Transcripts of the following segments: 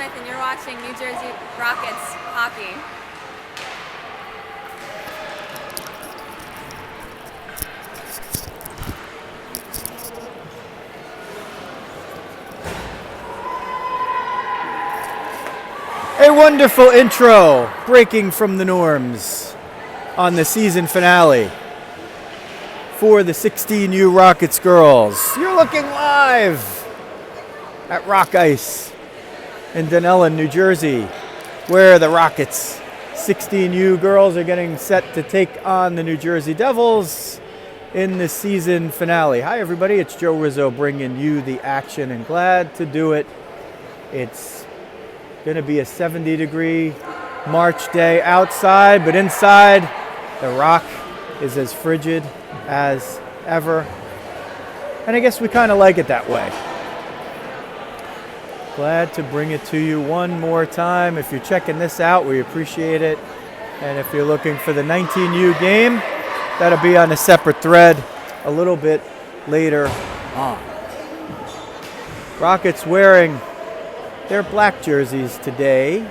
Smith, and you're watching New Jersey Rockets hockey. A wonderful intro, breaking from the norms on the season finale for the 16U Rockets girls. You're looking live at Rock Ice in Dunnellen, New Jersey, where the Rockets 16U girls are getting set to take on the New Jersey Devils in the season finale. Hi everybody, it's Joe Rizzo bringing you the action, and glad to do it. It's going to be a 70-degree March day outside, but inside the Rock is as frigid as ever. And I guess we kind of like it that way. Glad to bring it to you one more time. If you're checking this out, we appreciate it. And if you're looking for the 19U game, that'll be on a separate thread a little bit later on. Rockets wearing their black jerseys today.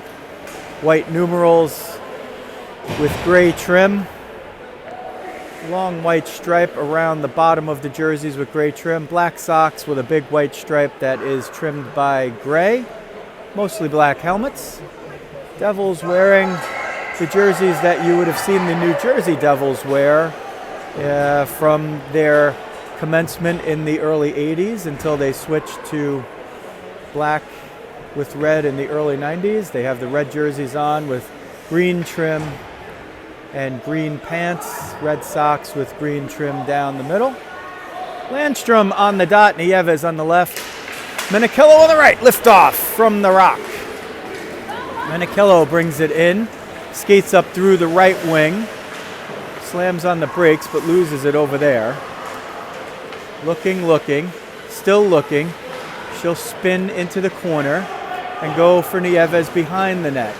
White numerals with gray trim. Long white stripe around the bottom of the jerseys with gray trim. Black socks with a big white stripe that is trimmed by gray. Mostly black helmets. Devils wearing the jerseys that you would have seen the New Jersey Devils wear from their commencement in the early 80s until they switched to black with red in the early 90s. They have the red jerseys on with green trim and green pants, red socks with green trim down the middle. Landstrom on the dot, Nieves on the left. Menikillo on the right, liftoff from the Rock. Menikillo brings it in, skates up through the right wing, slams on the brakes but loses it over there. Looking, still looking. She'll spin into the corner and go for Nieves behind the net.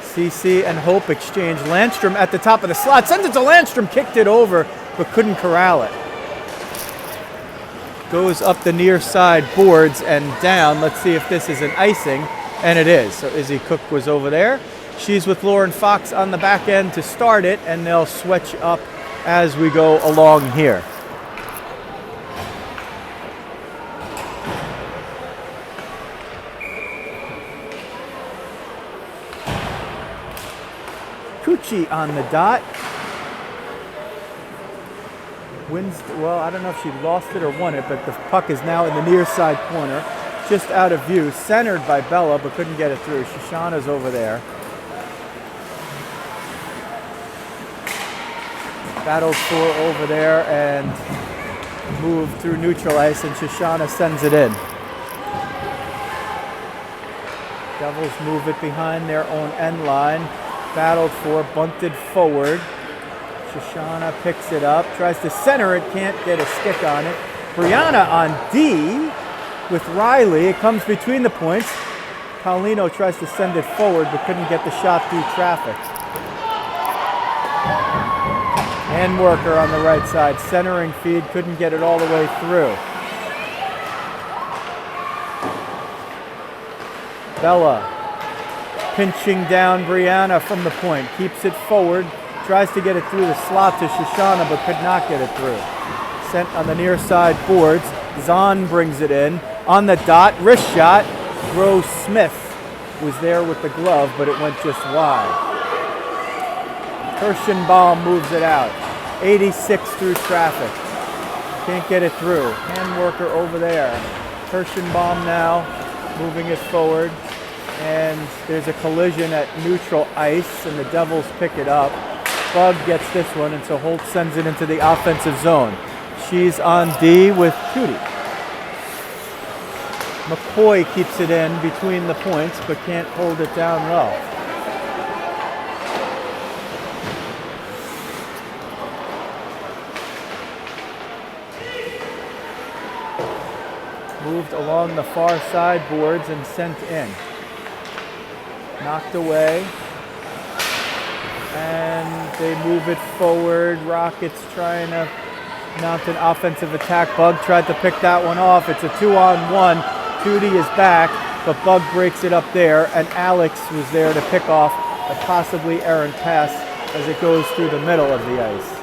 CC and Hope exchange. Landstrom at the top of the slot. Sends it to Landstrom. Kicked it over, but couldn't corral it. Goes up the near side boards and down. Let's see if this is an icing. And it is. So Izzy Cook was over there. She's with Lauren Fox on the back end to start it, and they'll switch up as we go along here. Cucci on the dot. Wins, well, I don't know if she lost it or won it, but the puck is now in the near side corner, just out of view. Centered by Bella, but couldn't get it through. Shoshana's over there. Battled for over there and moved through neutral ice, and Shoshana sends it in. Devils move it behind their own end line. Battled for, bunted forward. Shoshana picks it up, tries to center it, can't get a stick on it. Brianna on D with Riley. It comes between the points. Paulino tries to send it forward, but couldn't get the shot through traffic. Hand worker on the right side, centering feed, couldn't get it all the way through. Bella pinching down Brianna from the point, keeps it forward, tries to get it through the slot to Shoshana, but could not get it through. Sent on the near side boards. Zahn brings it in. On the dot, wrist shot. Rose Smith was there with the glove, but it went just wide. Kirschenbaum moves it out. 86 through traffic. Can't get it through. Hand worker over there. Kirschenbaum now moving it forward. And there's a collision at neutral ice, and the Devils pick it up. Bug gets this one, and so Holt sends it into the offensive zone. She's on D with Cutie. McCoy keeps it in between the points, but can't hold it down low. Moved along the far side boards and sent in. Knocked away, and they move it forward. Rockets trying to mount an offensive attack. Bug tried to pick that one off. It's a 2-on-1. Tootie is back. but Bug breaks it up there, and Alex was there to pick off a possibly errant pass as it goes through the middle of the ice.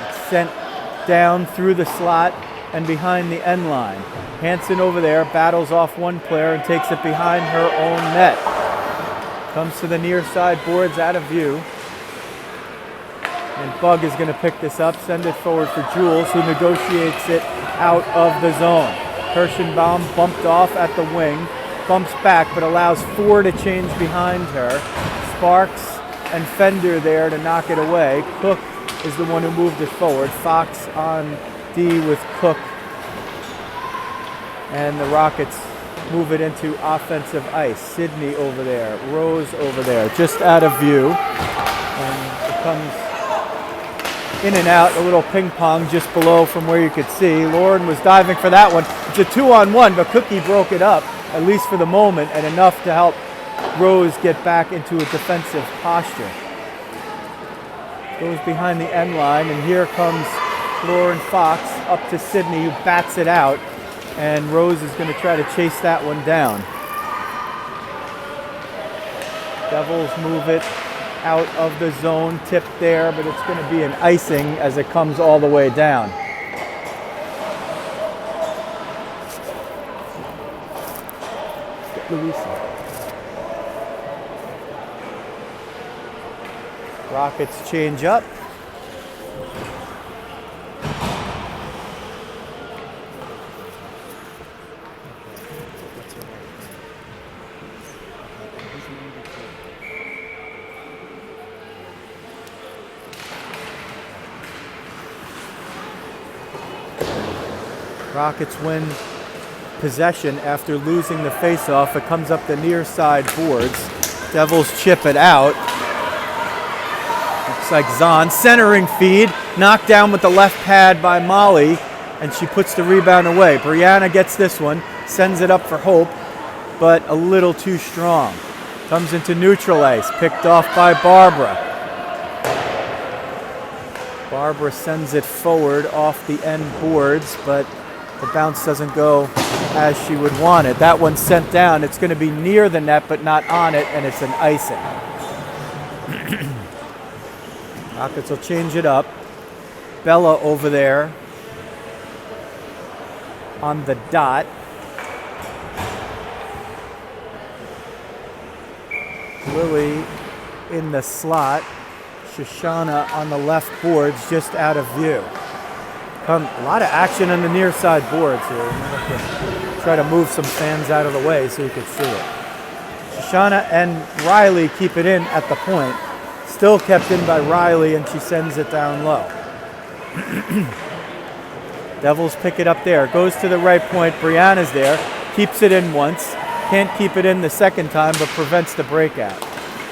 It's sent down through the slot and behind the end line. Hansen over there battles off one player and takes it behind her own net. Comes to the near side boards out of view. And Bug is going to pick this up, send it forward for Jules, who negotiates it out of the zone. Kirschenbaum bumped off at the wing, bumps back, but allows 4 to change behind her. Sparks and Fender there to knock it away. Cook is the one who moved it forward. Fox on D with Cook. And the Rockets move it into offensive ice. Sydney over there, Rose over there, just out of view. And it comes in and out, a little ping pong just below from where you could see. Lauren was diving for that one. It's a 2-on-1, but Cookie broke it up, at least for the moment, and enough to help Rose get back into a defensive posture. Goes behind the end line, and here comes Lauren Fox up to Sydney, who bats it out, and Rose is going to try to chase that one down. Devils move it out of the zone, tipped there, but it's going to be an icing as it comes all the way down. Louisa. Rockets change up. Rockets win possession after losing the faceoff. It comes up the near side boards. Devils chip it out. Looks like Zahn centering feed, knocked down with the left pad by Molly, and she puts the rebound away. Brianna gets this one, sends it up for Hope, but a little too strong. Comes into neutral ice, picked off by Barbara. Barbara sends it forward off the end boards, but the bounce doesn't go as she would want it. That one's sent down. It's going to be near the net, but not on it, and it's an icing. Rockets will change it up. Bella over there on the dot. Lily in the slot. Shoshana on the left boards, just out of view. A lot of action on the near side boards here. We might have to try to move some fans out of the way so you can see it. Shoshana and Riley keep it in at the point. Still kept in by Riley, and she sends it down low. Devils pick it up there. Goes to the right point. Brianna's there. Keeps it in once. Can't keep it in the second time, but prevents the breakout.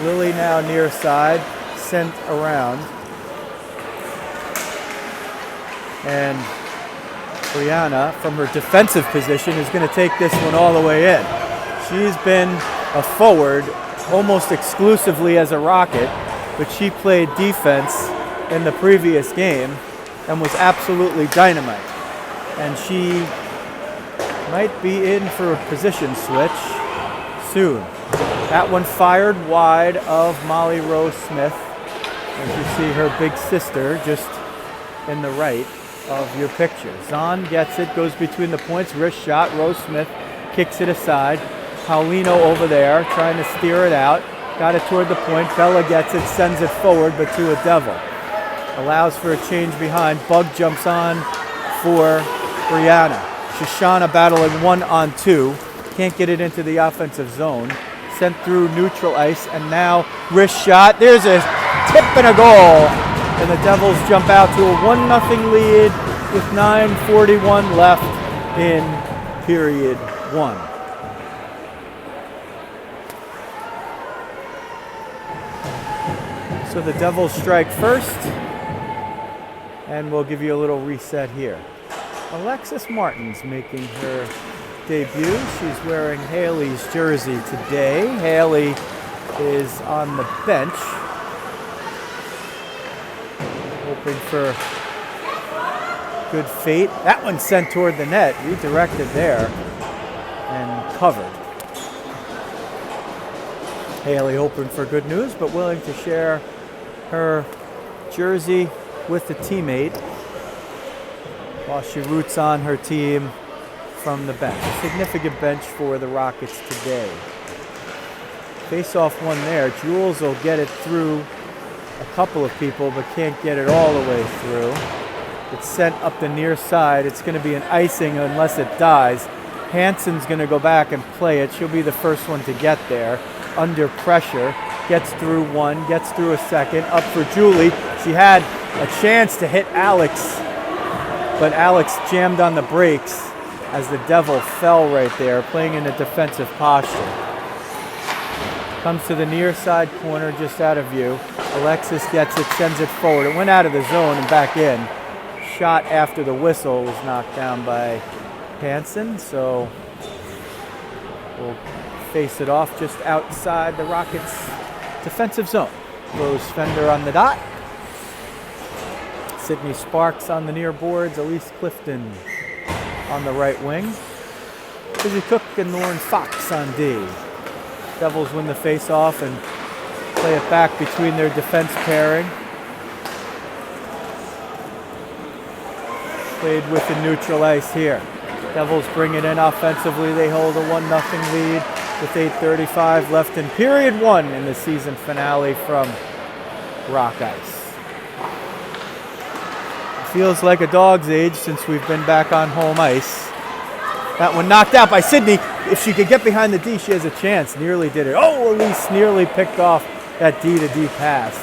Lily now near side. Sent around. And Brianna, from her defensive position, is going to take this one all the way in. She's been a forward almost exclusively as a Rocket, but she played defense in the previous game and was absolutely dynamite. And she might be in for a position switch soon. That one fired wide of Molly Rose Smith. As you see her big sister just in the right of your picture. Zahn gets it, goes between the points, wrist shot. Rose Smith kicks it aside. Paulino over there trying to steer it out. Got it toward the point. Bella gets it, sends it forward, but to a Devil. Allows for a change behind. Bug jumps on for Brianna. Shoshana battling 1-on-2. Can't get it into the offensive zone. Sent through neutral ice, and now wrist shot. There's a tip and a goal. And the Devils jump out to a 1-0 lead with 9:41 left in period 1. So the Devils strike first, and we'll give you a little reset here. Alexis Martin's making her debut. She's wearing Haley's jersey today. Haley is on the bench, hoping for good fate. That one's sent toward the net, redirected there. covered. Haley hoping for good news, but willing to share her jersey with a teammate while she roots on her team from the bench. A significant bench for the Rockets today. Face-off one there. Jules will get it through a couple of people, but can't get it all the way through. It's sent up the near side. It's going to be an icing unless it dies. Hanson's going to go back and play it. She'll be the first one to get there. Under pressure. Gets through one, gets through a second. Up for Julie. She had a chance to hit Alex, but Alex jammed on the brakes as the Devil fell right there, playing in a defensive posture. Comes to the near side corner, just out of view. Alexis gets it, sends it forward. It went out of the zone and back in. Shot after the whistle was knocked down by Hanson, so we'll face it off just outside the Rockets' defensive zone. Rose Fender on the dot. Sydney Sparks on the near boards. Elise Clifton on the right wing. Izzy Cook and Lauren Fox on D. Devils win the face-off and play it back between their defense pairing. Played with the neutral ice here. Devils bring it in offensively. They hold a 1-0 lead with 8:35 left in period one in the season finale from Rock Ice. It feels like a dog's age since we've been back on home ice. That one knocked out by Sydney. If she could get behind the D, she has a chance. Nearly did it. Oh, Elise nearly picked off that D-to-D pass.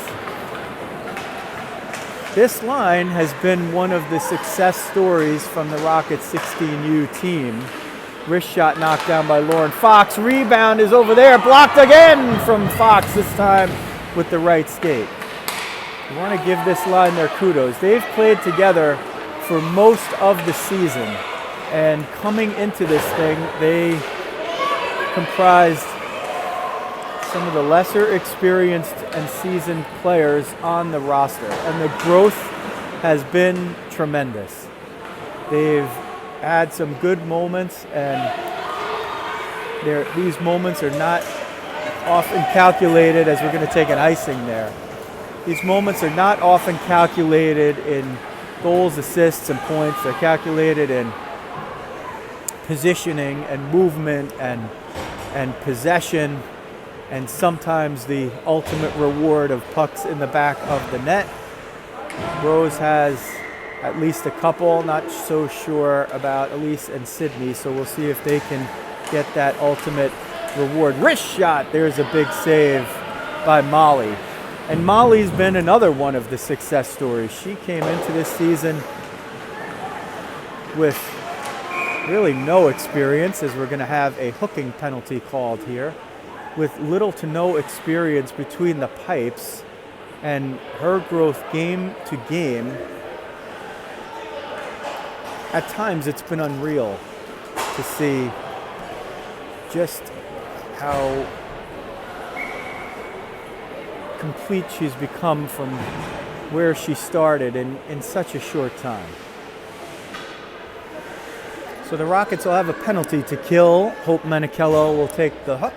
This line has been one of the success stories from the Rockets 16U team. Wrist shot knocked down by Lauren Fox. Rebound is over there. Blocked again from Fox, this time with the right skate. I want to give this line their kudos. They've played together for most of the season. And coming into this thing, they comprised some of the lesser experienced and seasoned players on the roster. And the growth has been tremendous. They've had some good moments, and these moments are not often calculated, as we're going to take an icing there. These moments are not often calculated in goals, assists, and points. They're calculated in positioning and movement and possession, and sometimes the ultimate reward of pucks in the back of the net. Rose has at least a couple, not so sure about Elise and Sydney, so we'll see if they can get that ultimate reward. Wrist shot, there's a big save by Molly. And Molly's been another one of the success stories. She came into this season with really no experience, as we're going to have a hooking penalty called here, with little to no experience between the pipes, and her growth game to game, at times it's been unreal to see just how complete she's become from where she started in such a short time. So the Rockets will have a penalty to kill. Hope Menichello will take the hook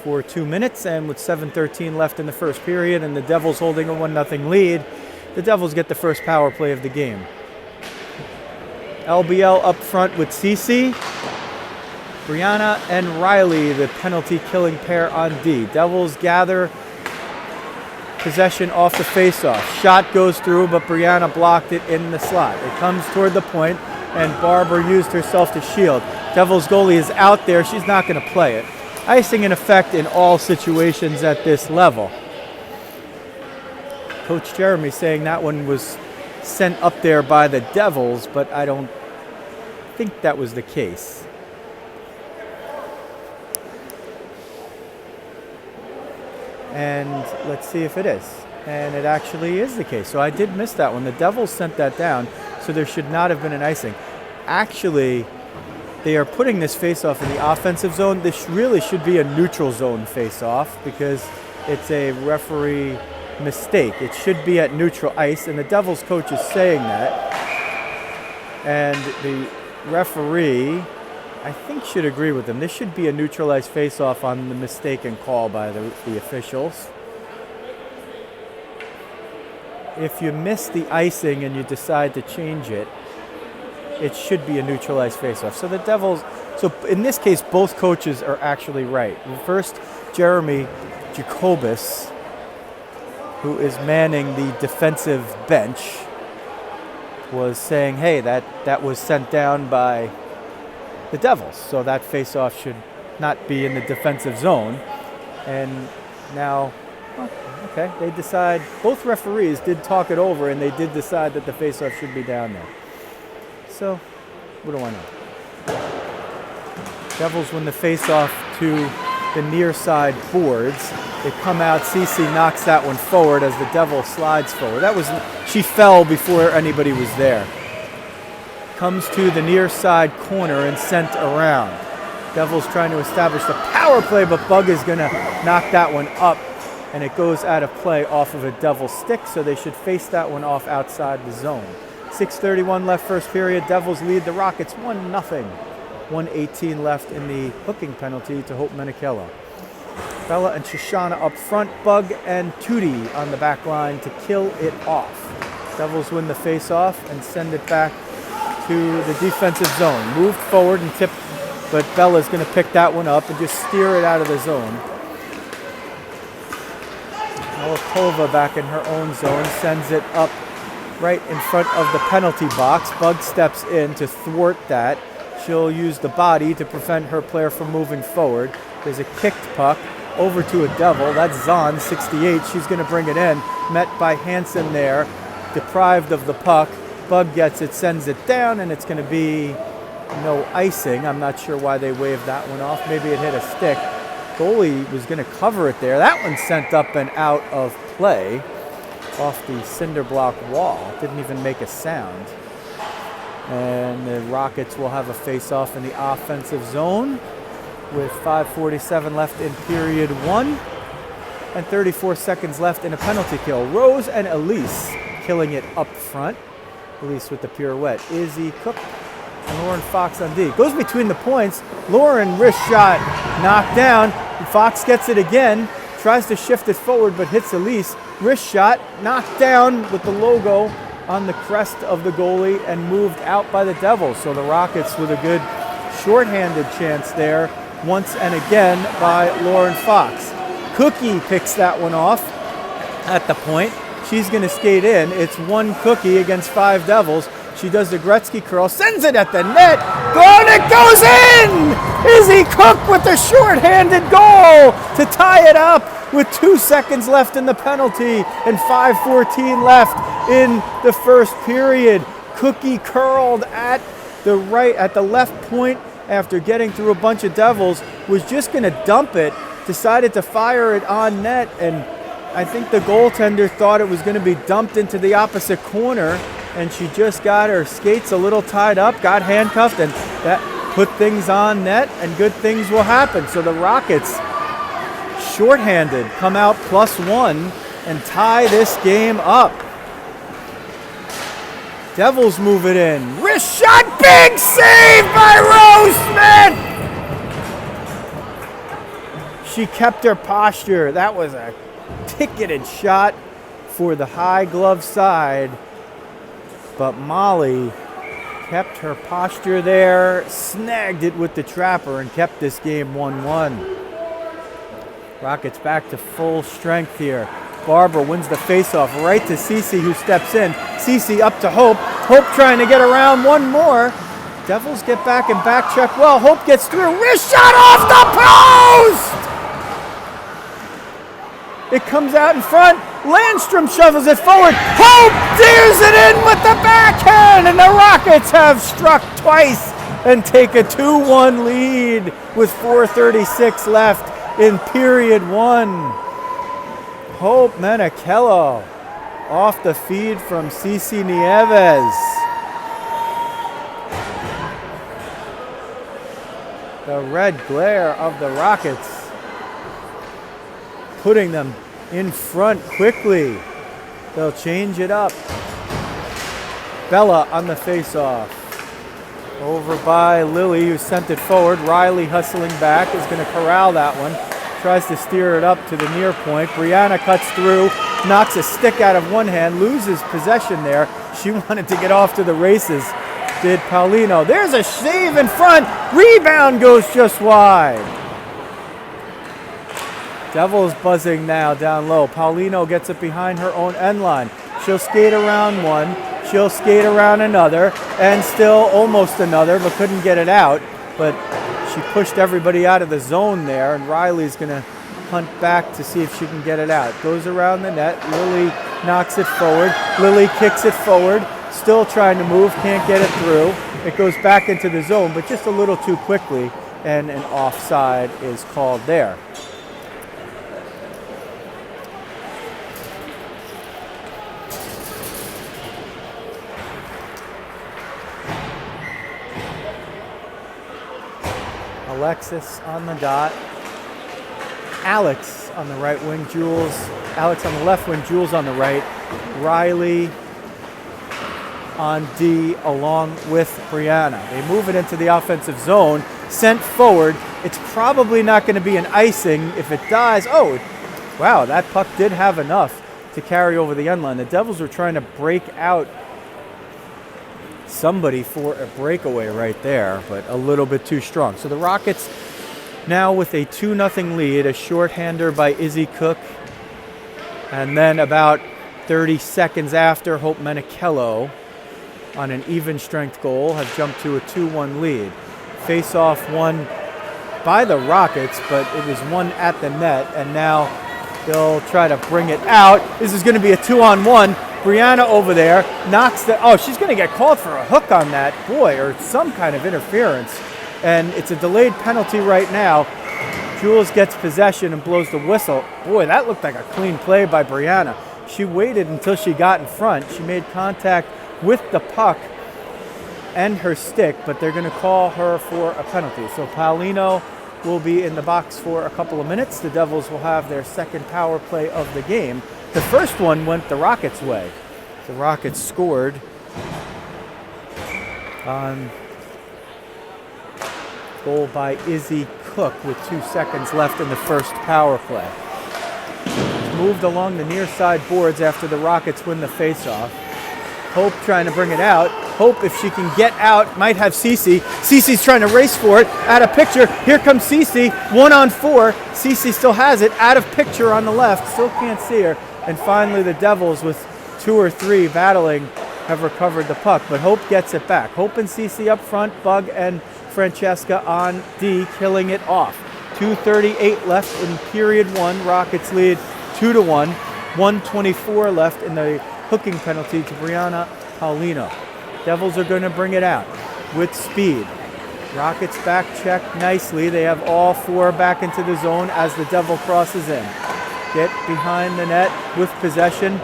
for 2 minutes, and with 7:13 left in the first period and the Devils holding a 1-0 lead, the Devils get the first power play of the game. LBL up front with Cece, Brianna and Riley, the penalty killing pair on D. Devils gather possession off the faceoff. Shot goes through, but Brianna blocked it in the slot. It comes toward the point, and Barber used herself to shield. Devils goalie is out there. She's not going to play it. Icing in effect in all situations at this level. Coach Jeremy saying that one was sent up there by the Devils, but I don't think that was the case. And let's see if it is. And it actually is the case. So I did miss that one. The Devils sent that down, so there should not have been an icing. Actually, they are putting this face-off in the offensive zone. This really should be a neutral zone face-off because it's a referee mistake. It should be at neutral ice, and the Devils coach is saying that. And the referee I think should agree with him. This should be a neutralized face-off on the mistaken call by the officials. If you miss the icing and you decide to change it, it should be a neutralized face-off. So the Devils, so in this case, both coaches are actually right. First, Jeremy Jacobus, who is manning the defensive bench, was saying, hey, that was sent down by the Devils, so that face-off should not be in the defensive zone. And now, okay, they decide, both referees did talk it over, and they did decide that the face-off should be down there. So, what do I know? Devils win the face-off to the near side boards. They come out, Cece knocks that one forward as the Devil slides forward. She fell before anybody was there. Comes to the near side corner and sent around. Devils trying to establish the power play, but Bug is gonna knock that one up, and it goes out of play off of a Devil stick, so they should face that one off outside the zone. 6:31 left first period. Devils lead the Rockets 1-0. 1:18 left in the hooking penalty to Hope Menichello. Bella and Shoshana up front. Bug and Tootie on the back line to kill it off. Devils win the face-off and send it back to the defensive zone. Moved forward and tipped, but Bella's going to pick that one up and just steer it out of the zone. Molotova back in her own zone, sends it up right in front of the penalty box. Bug steps in to thwart that. She'll use the body to prevent her player from moving forward. There's a kicked puck over to a Devil. That's Zahn, 68. She's going to bring it in. Met by Hansen there, deprived of the puck. Bug gets it, sends it down, and it's going to be no icing. I'm not sure why they waved that one off. Maybe it hit a stick. Goalie was going to cover it there. That one sent up and out of play off the cinder block wall. Didn't even make a sound. And the Rockets will have a face-off in the offensive zone with 5:47 left in period one and 34 seconds left in a penalty kill. Rose and Elise killing it up front. Elise with the pirouette. Izzy Cook and Lauren Fox on D. Goes between the points. Lauren, wrist shot, knocked down. Fox gets it again. Tries to shift it forward, but hits Elise. Wrist shot, knocked down with the logo on the crest of the goalie and moved out by the Devils. So the Rockets with a good shorthanded chance there once and again by Lauren Fox. Cookie picks that one off at the point. She's going to skate in. It's one Cookie against 5 Devils. She does the Gretzky curl, sends it at the net. And it goes in! Izzy Cook with the shorthanded goal to tie it up with 2 seconds left in the penalty and 5:14 left in the first period. Cookie curled at the left point after getting through a bunch of Devils, was just going to dump it, decided to fire it on net, and I think the goaltender thought it was going to be dumped into the opposite corner, and she just got her skates a little tied up, got handcuffed, and that put things on net, and good things will happen. So the Rockets, shorthanded, come out +1 and tie this game up. Devils move it in. Wrist shot, big save by Rose Smith! She kept her posture. That was a ticketed shot for the high glove side. But Molly kept her posture there, snagged it with the trapper, and kept this game 1-1. Rockets back to full strength here. Barbara wins the faceoff right to Cece, who steps in. Cece up to Hope. Hope trying to get around one more. Devils get back and back check well. Hope gets through. Wrist shot off the post! It comes out in front. Landstrom shovels it forward. Hope deers it in with the backhand, and the Rockets have struck twice and take a 2-1 lead with 4:36 left in period one. Hope Menichello off the feed from Cece Nieves. The red glare of the Rockets putting them in front quickly. They'll change it up. Bella on the faceoff. Over by Lily, who sent it forward. Riley hustling back, is going to corral that one. Tries to steer it up to the near point. Brianna cuts through, knocks a stick out of one hand, loses possession there. She wanted to get off to the races, did Paulino. There's a save in front. Rebound goes just wide. Devils buzzing now down low. Paulino gets it behind her own end line. She'll skate around one. She'll skate around another, and still almost another, but couldn't get it out. But she pushed everybody out of the zone there, and Riley's going to hunt back to see if she can get it out. Goes around the net. Lily knocks it forward. Lily kicks it forward. Still trying to move, can't get it through. It goes back into the zone, but just a little too quickly, and an offside is called there. Alexis on the dot. Alex on the right wing, Jules. Alex on the left wing, Jules on the right. Riley on D along with Brianna. They move it into the offensive zone, sent forward. It's probably not going to be an icing. If it dies, oh, wow, that puck did have enough to carry over the end line. The Devils were trying to break out somebody for a breakaway right there, but a little bit too strong. So the Rockets now with a 2-0 lead, a shorthander by Izzy Cook. And then about 30 seconds after, Hope Menichello on an even strength goal have jumped to a 2-1 lead. Face-off won by the Rockets, but it was won at the net, and now they'll try to bring it out. This is going to be a 2-on-1. Brianna over there knocks the, oh, she's going to get called for a hook on that, boy, or some kind of interference. And it's a delayed penalty right now. Jules gets possession and blows the whistle. Boy, that looked like a clean play by Brianna. She waited until she got in front. She made contact with the puck and her stick, but they're going to call her for a penalty. So Paulino will be in the box for a couple of minutes. The Devils will have their second power play of the game. The first one went the Rockets' way. The Rockets scored on goal by Izzy Cook with 2 seconds left in the first power play. It's moved along the near side boards after the Rockets win the faceoff. Hope trying to bring it out. Hope, if she can get out, might have Cece. Cece's trying to race for it. Out of picture. Here comes Cece. 1-on-4. Cece still has it. Out of picture on the left. Still can't see her. And finally, the Devils, with 2 or 3 battling, have recovered the puck. But Hope gets it back. Hope and Cece up front. Bug and Francesca on D, killing it off. 2:38 left in period 1. Rockets lead 2-1. 1:24 left in the hooking penalty to Brianna Paulino. Devils are going to bring it out with speed. Rockets back check nicely. They have all 4 back into the zone as the Devil crosses in. Get behind the net with possession.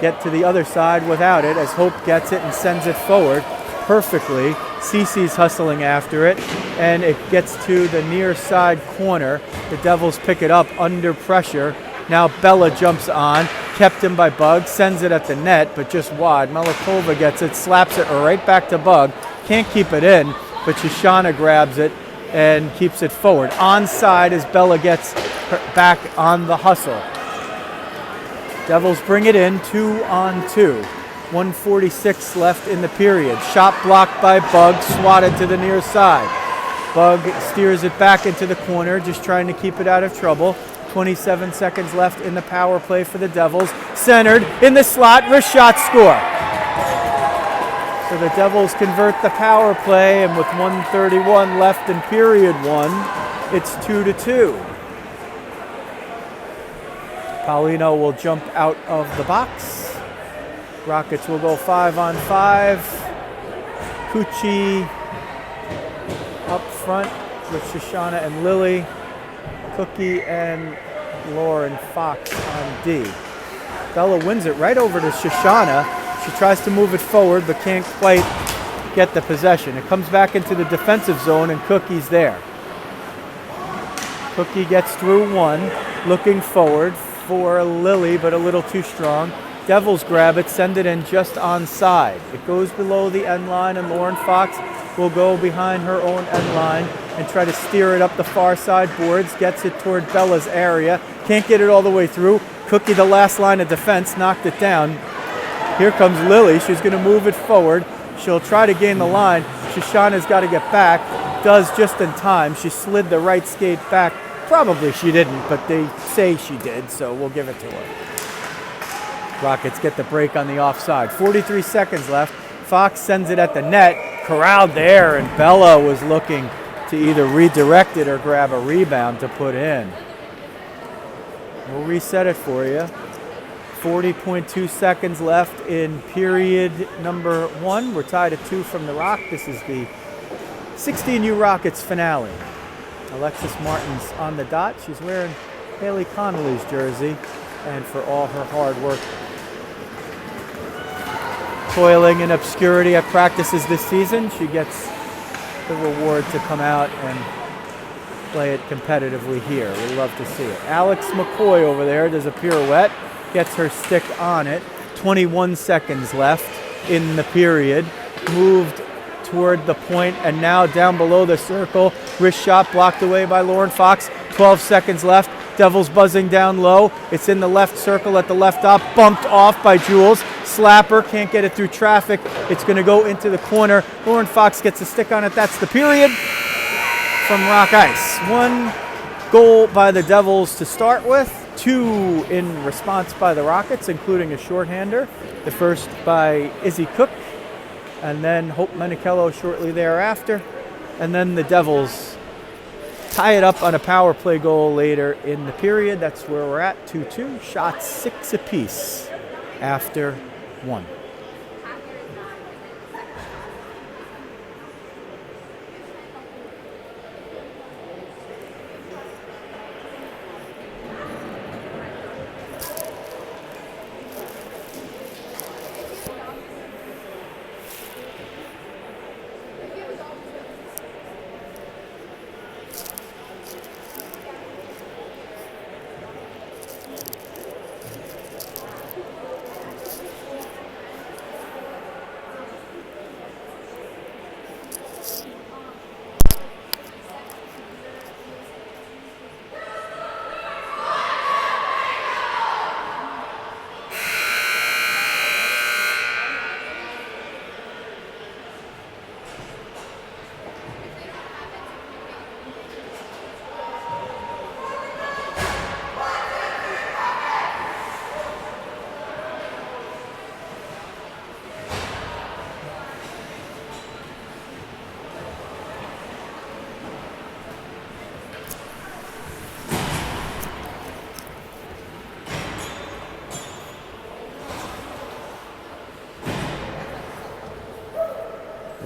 Get to the other side without it as Hope gets it and sends it forward perfectly. Cece's hustling after it, and it gets to the near side corner. The Devils pick it up under pressure. Now Bella jumps on, kept in by Bug, sends it at the net, but just wide. Melikova gets it, slaps it right back to Bug. Can't keep it in, but Shoshana grabs it and keeps it forward. Onside as Bella gets back on the hustle. Devils bring it in 2-on-2. 1:46 left in the period. Shot blocked by Bug, swatted to the near side. Bug steers it back into the corner, just trying to keep it out of trouble. 27 seconds left in the power play for the Devils. Centered in the slot, wrist shot, score. So the Devils convert the power play, and with 1:31 left in period 1, it's 2-2. Paulino will jump out of the box. Rockets will go 5-on-5. Cucci up front with Shoshana and Lily. Cookie and Lauren Fox on D. Bella wins it right over to Shoshana. She tries to move it forward but can't quite get the possession. It comes back into the defensive zone and Cookie's there. Cookie gets through one, looking forward for Lily, but a little too strong. Devils grab it, send it in just onside. It goes below the end line, and Lauren Fox will go behind her own end line and try to steer it up the far side boards. Gets it toward Bella's area. Can't get it all the way through. Cookie, the last line of defense, knocked it down. Here comes Lily. She's going to move it forward. She'll try to gain the line. Shoshana's got to get back. Does just in time. She slid the right skate back. Probably she didn't, but they say she did, so we'll give it to her. Rockets get the break on the offside. 43 seconds left. Fox sends it at the net. Corralled there, and Bella was looking to either redirect it or grab a rebound to put in. We'll reset it for you. 40.2 seconds left in period number 1. We're tied at 2 from the Rock. This is the 16U Rockets finale. Alexis Martin's on the dot. She's wearing Haley Connolly's jersey, and for all her hard work toiling in obscurity at practices this season, she gets the reward to come out and play it competitively here. We love to see it. Alex McCoy over there does a pirouette, gets her stick on it. 21 seconds left in the period. Moved toward the point, and now down below the circle. Wrist shot blocked away by Lauren Fox. 12 seconds left. Devils buzzing down low. It's in the left circle at the left top. Bumped off by Jules. Slapper, can't get it through traffic. It's going to go into the corner. Lauren Fox gets a stick on it. That's the period from Rock Ice. 1 goal by the Devils to start with. 2 in response by the Rockets, including a shorthander. The first by Izzy Cook, and then Hope Menichello shortly thereafter. And then the Devils tie it up on a power play goal later in the period. That's where we're at, 2-2. Shots 6 apiece after 1.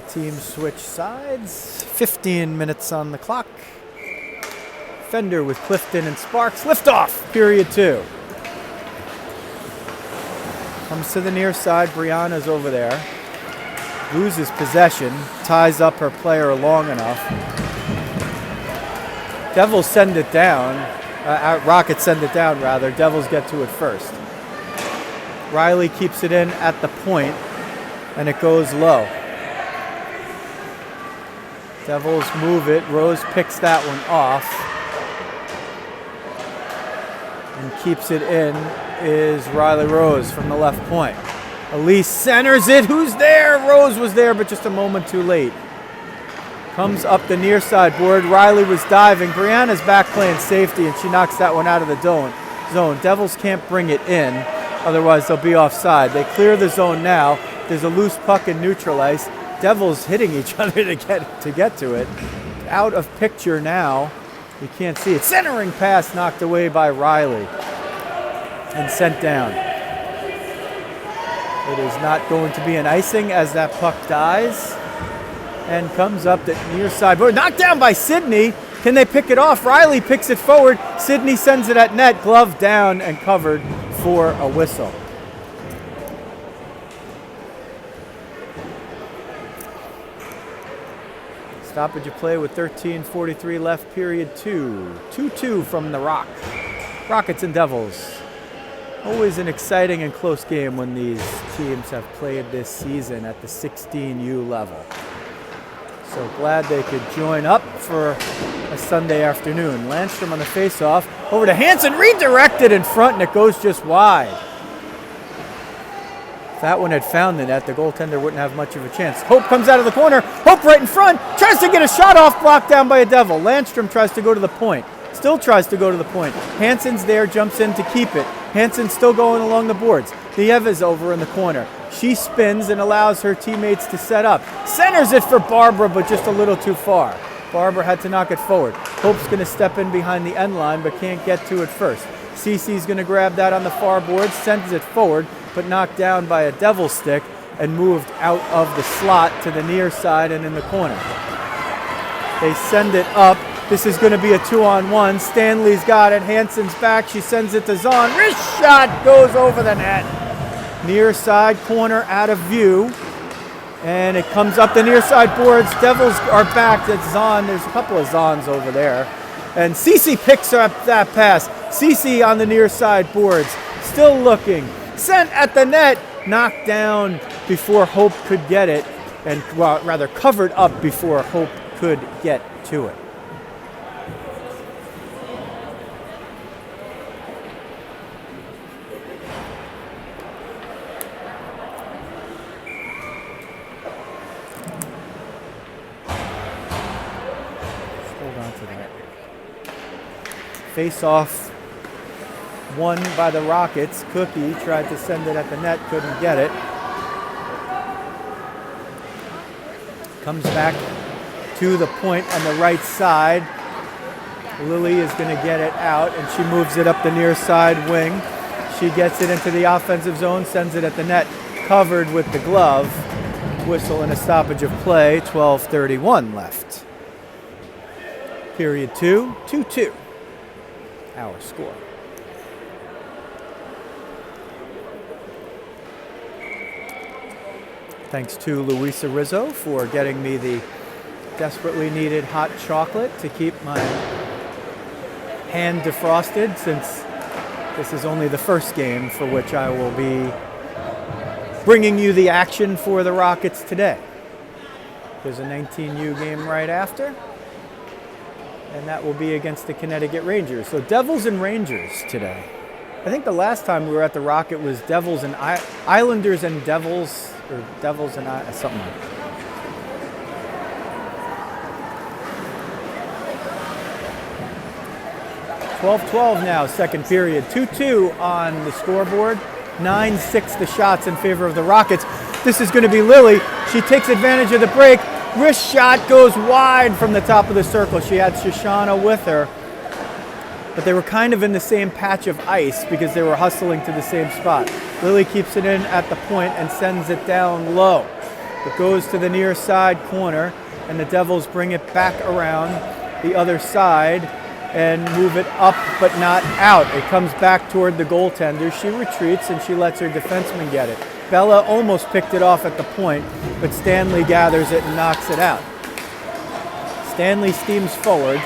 Teams switch sides. 15 minutes on the clock. Fender with Clifton and Sparks. Liftoff, period 2. Comes to the near side. Brianna's over there. Loses possession. Ties up her player long enough. Devils send it down. Rockets send it down, rather. Devils get to it first. Riley keeps it in at the point, and it goes low. Devils move it. Rose picks that one off and keeps it in is Riley Rose from the left point. Elise centers it. Who's there? Rose was there, but just a moment too late. Comes up the near side board. Riley was diving. Brianna's back playing safety, and she knocks that one out of the zone. Devils can't bring it in, otherwise they'll be offside. They clear the zone now. There's a loose puck in neutral ice. Devils hitting each other to get to it. Out of picture now. You can't see it. Centering pass knocked away by Riley and sent down. It is not going to be an icing as that puck dies and comes up the near side board. Knocked down by Sydney. Can they pick it off? Riley picks it forward. Sydney sends it at net. Glove down and covered for a whistle. Stoppage of play with 13:43 left, period 2. 2-2 from the Rock. Rockets and Devils. Always an exciting and close game when these teams have played this season at the 16U level. So glad they could join up for a Sunday afternoon. Landstrom on the faceoff. Over to Hansen, redirected in front, and it goes just wide. If that one had found the net, the goaltender wouldn't have much of a chance. Hope comes out of the corner. Hope right in front. Tries to get a shot off, blocked down by a Devil. Landstrom tries to go to the point. Still tries to go to the point. Hansen's there, jumps in to keep it. Hansen's still going along the boards. Nieva's over in the corner. She spins and allows her teammates to set up. Centers it for Barbara, but just a little too far. Barbara had to knock it forward. Hope's going to step in behind the end line, but can't get to it first. Cece's going to grab that on the far board, sends it forward, but knocked down by a Devil stick and moved out of the slot to the near side and in the corner. They send it up. This is going to be a 2-on-1. Stanley's got it. Hansen's back. She sends it to Zahn. Wrist shot goes over the net. Near side corner out of view. And it comes up the near side boards. Devils are back. That's Zahn. There's a couple of Zahns over there. And Cece picks up that pass. Cece on the near side boards. Still looking. Sent at the net. Knocked down before Hope could get it. And well, rather covered up before Hope could get to it. Face-off won by the Rockets. Cookie tried to send it at the net, couldn't get it. Comes back to the point on the right side. Lily is going to get it out, and she moves it up the near side wing. She gets it into the offensive zone, sends it at the net, covered with the glove. Whistle and a stoppage of play, 12:31 left. Period 2, 2-2. Our score. Thanks to Luisa Rizzo for getting me the desperately needed hot chocolate to keep my hand defrosted, since this is only the first game for which I will be bringing you the action for the Rockets today. There's a 19U game right after, and that will be against the Connecticut Rangers. So Devils and Rangers today. I think the last time we were at the Rocket was Devils and Islanders and Devils, or Devils and something like that. (12-12) now, second period. 2-2 on the scoreboard. 9-6 the shots in favor of the Rockets. This is going to be Lily. She takes advantage of the break. Wrist shot goes wide from the top of the circle. She had Shoshana with her, but they were kind of in the same patch of ice because they were hustling to the same spot. Lily keeps it in at the point and sends it down low. It goes to the near side corner, and the Devils bring it back around the other side and move it up but not out. It comes back toward the goaltender. She retreats and she lets her defenseman get it. Bella almost picked it off at the point, but Stanley gathers it and knocks it out. Stanley steams forward,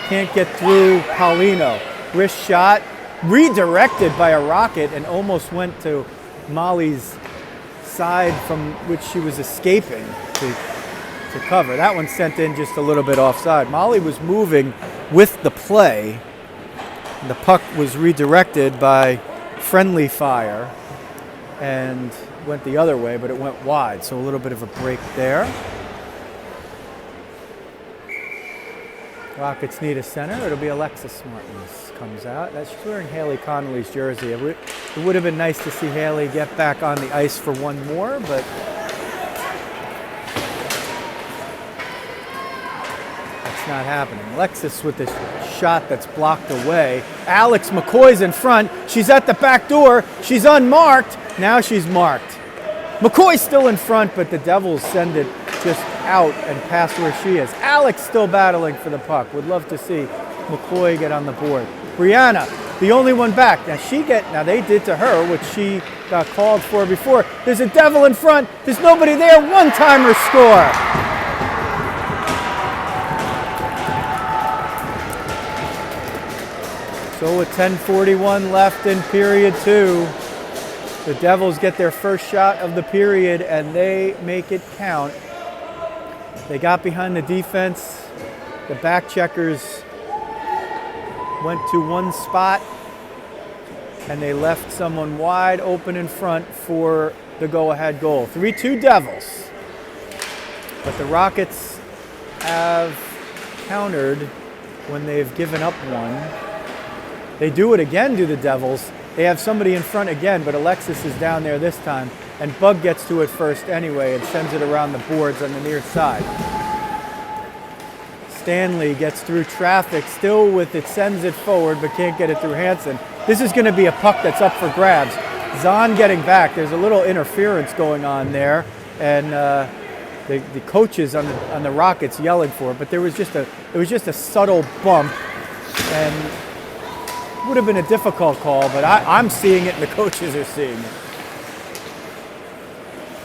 can't get through Paulino. Wrist shot, redirected by a Rocket, and almost went to Molly's side from which she was escaping to cover. That one sent in just a little bit offside. Molly was moving with the play, and the puck was redirected by friendly fire and went the other way, but it went wide, so a little bit of a break there. Rockets need a center. It'll be Alexis Martins comes out. She's wearing Haley Connolly's jersey. It would have been nice to see Haley get back on the ice for one more, but that's not happening. Alexis with this shot that's blocked away. Alex McCoy's in front. She's at the back door. She's unmarked. Now she's marked. McCoy's still in front, but the Devils send it just out and past where she is. Alex still battling for the puck. Would love to see McCoy get on the board. Brianna, the only one back. Now they did to her what she got called for before. There's a Devil in front. There's nobody there. One-timer score. So with 10:41 left in period 2, the Devils get their first shot of the period, and they make it count. They got behind the defense. The back checkers went to one spot, and they left someone wide open in front for the go-ahead goal. 3-2 Devils. But the Rockets have countered when they've given up one. They do it again to the Devils. They have somebody in front again, but Alexis is down there this time, and Bug gets to it first anyway and sends it around the boards on the near side. Stanley gets through traffic, still with it, sends it forward, but can't get it through Hansen. This is going to be a puck that's up for grabs. Zahn getting back. There's a little interference going on there, and the coaches on the Rockets yelling for it. But it was just a subtle bump, and would have been a difficult call. But I'm seeing it, and the coaches are seeing it.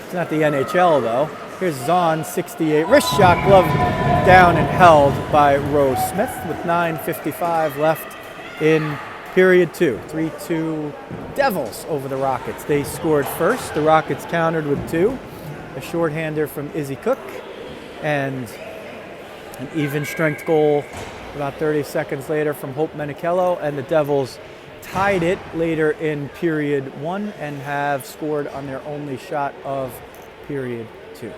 It's not the NHL though. Here's Zahn, 68. Wrist shot, glove down and held by Rose Smith with 9:55 left in period 2. 3-2 Devils over the Rockets. They scored first. The Rockets countered with 2. A shorthander from Izzy Cook, and an even strength goal about 30 seconds later from Hope Menichello, and the Devils tied it later in period 1 and have scored on their only shot of period 2.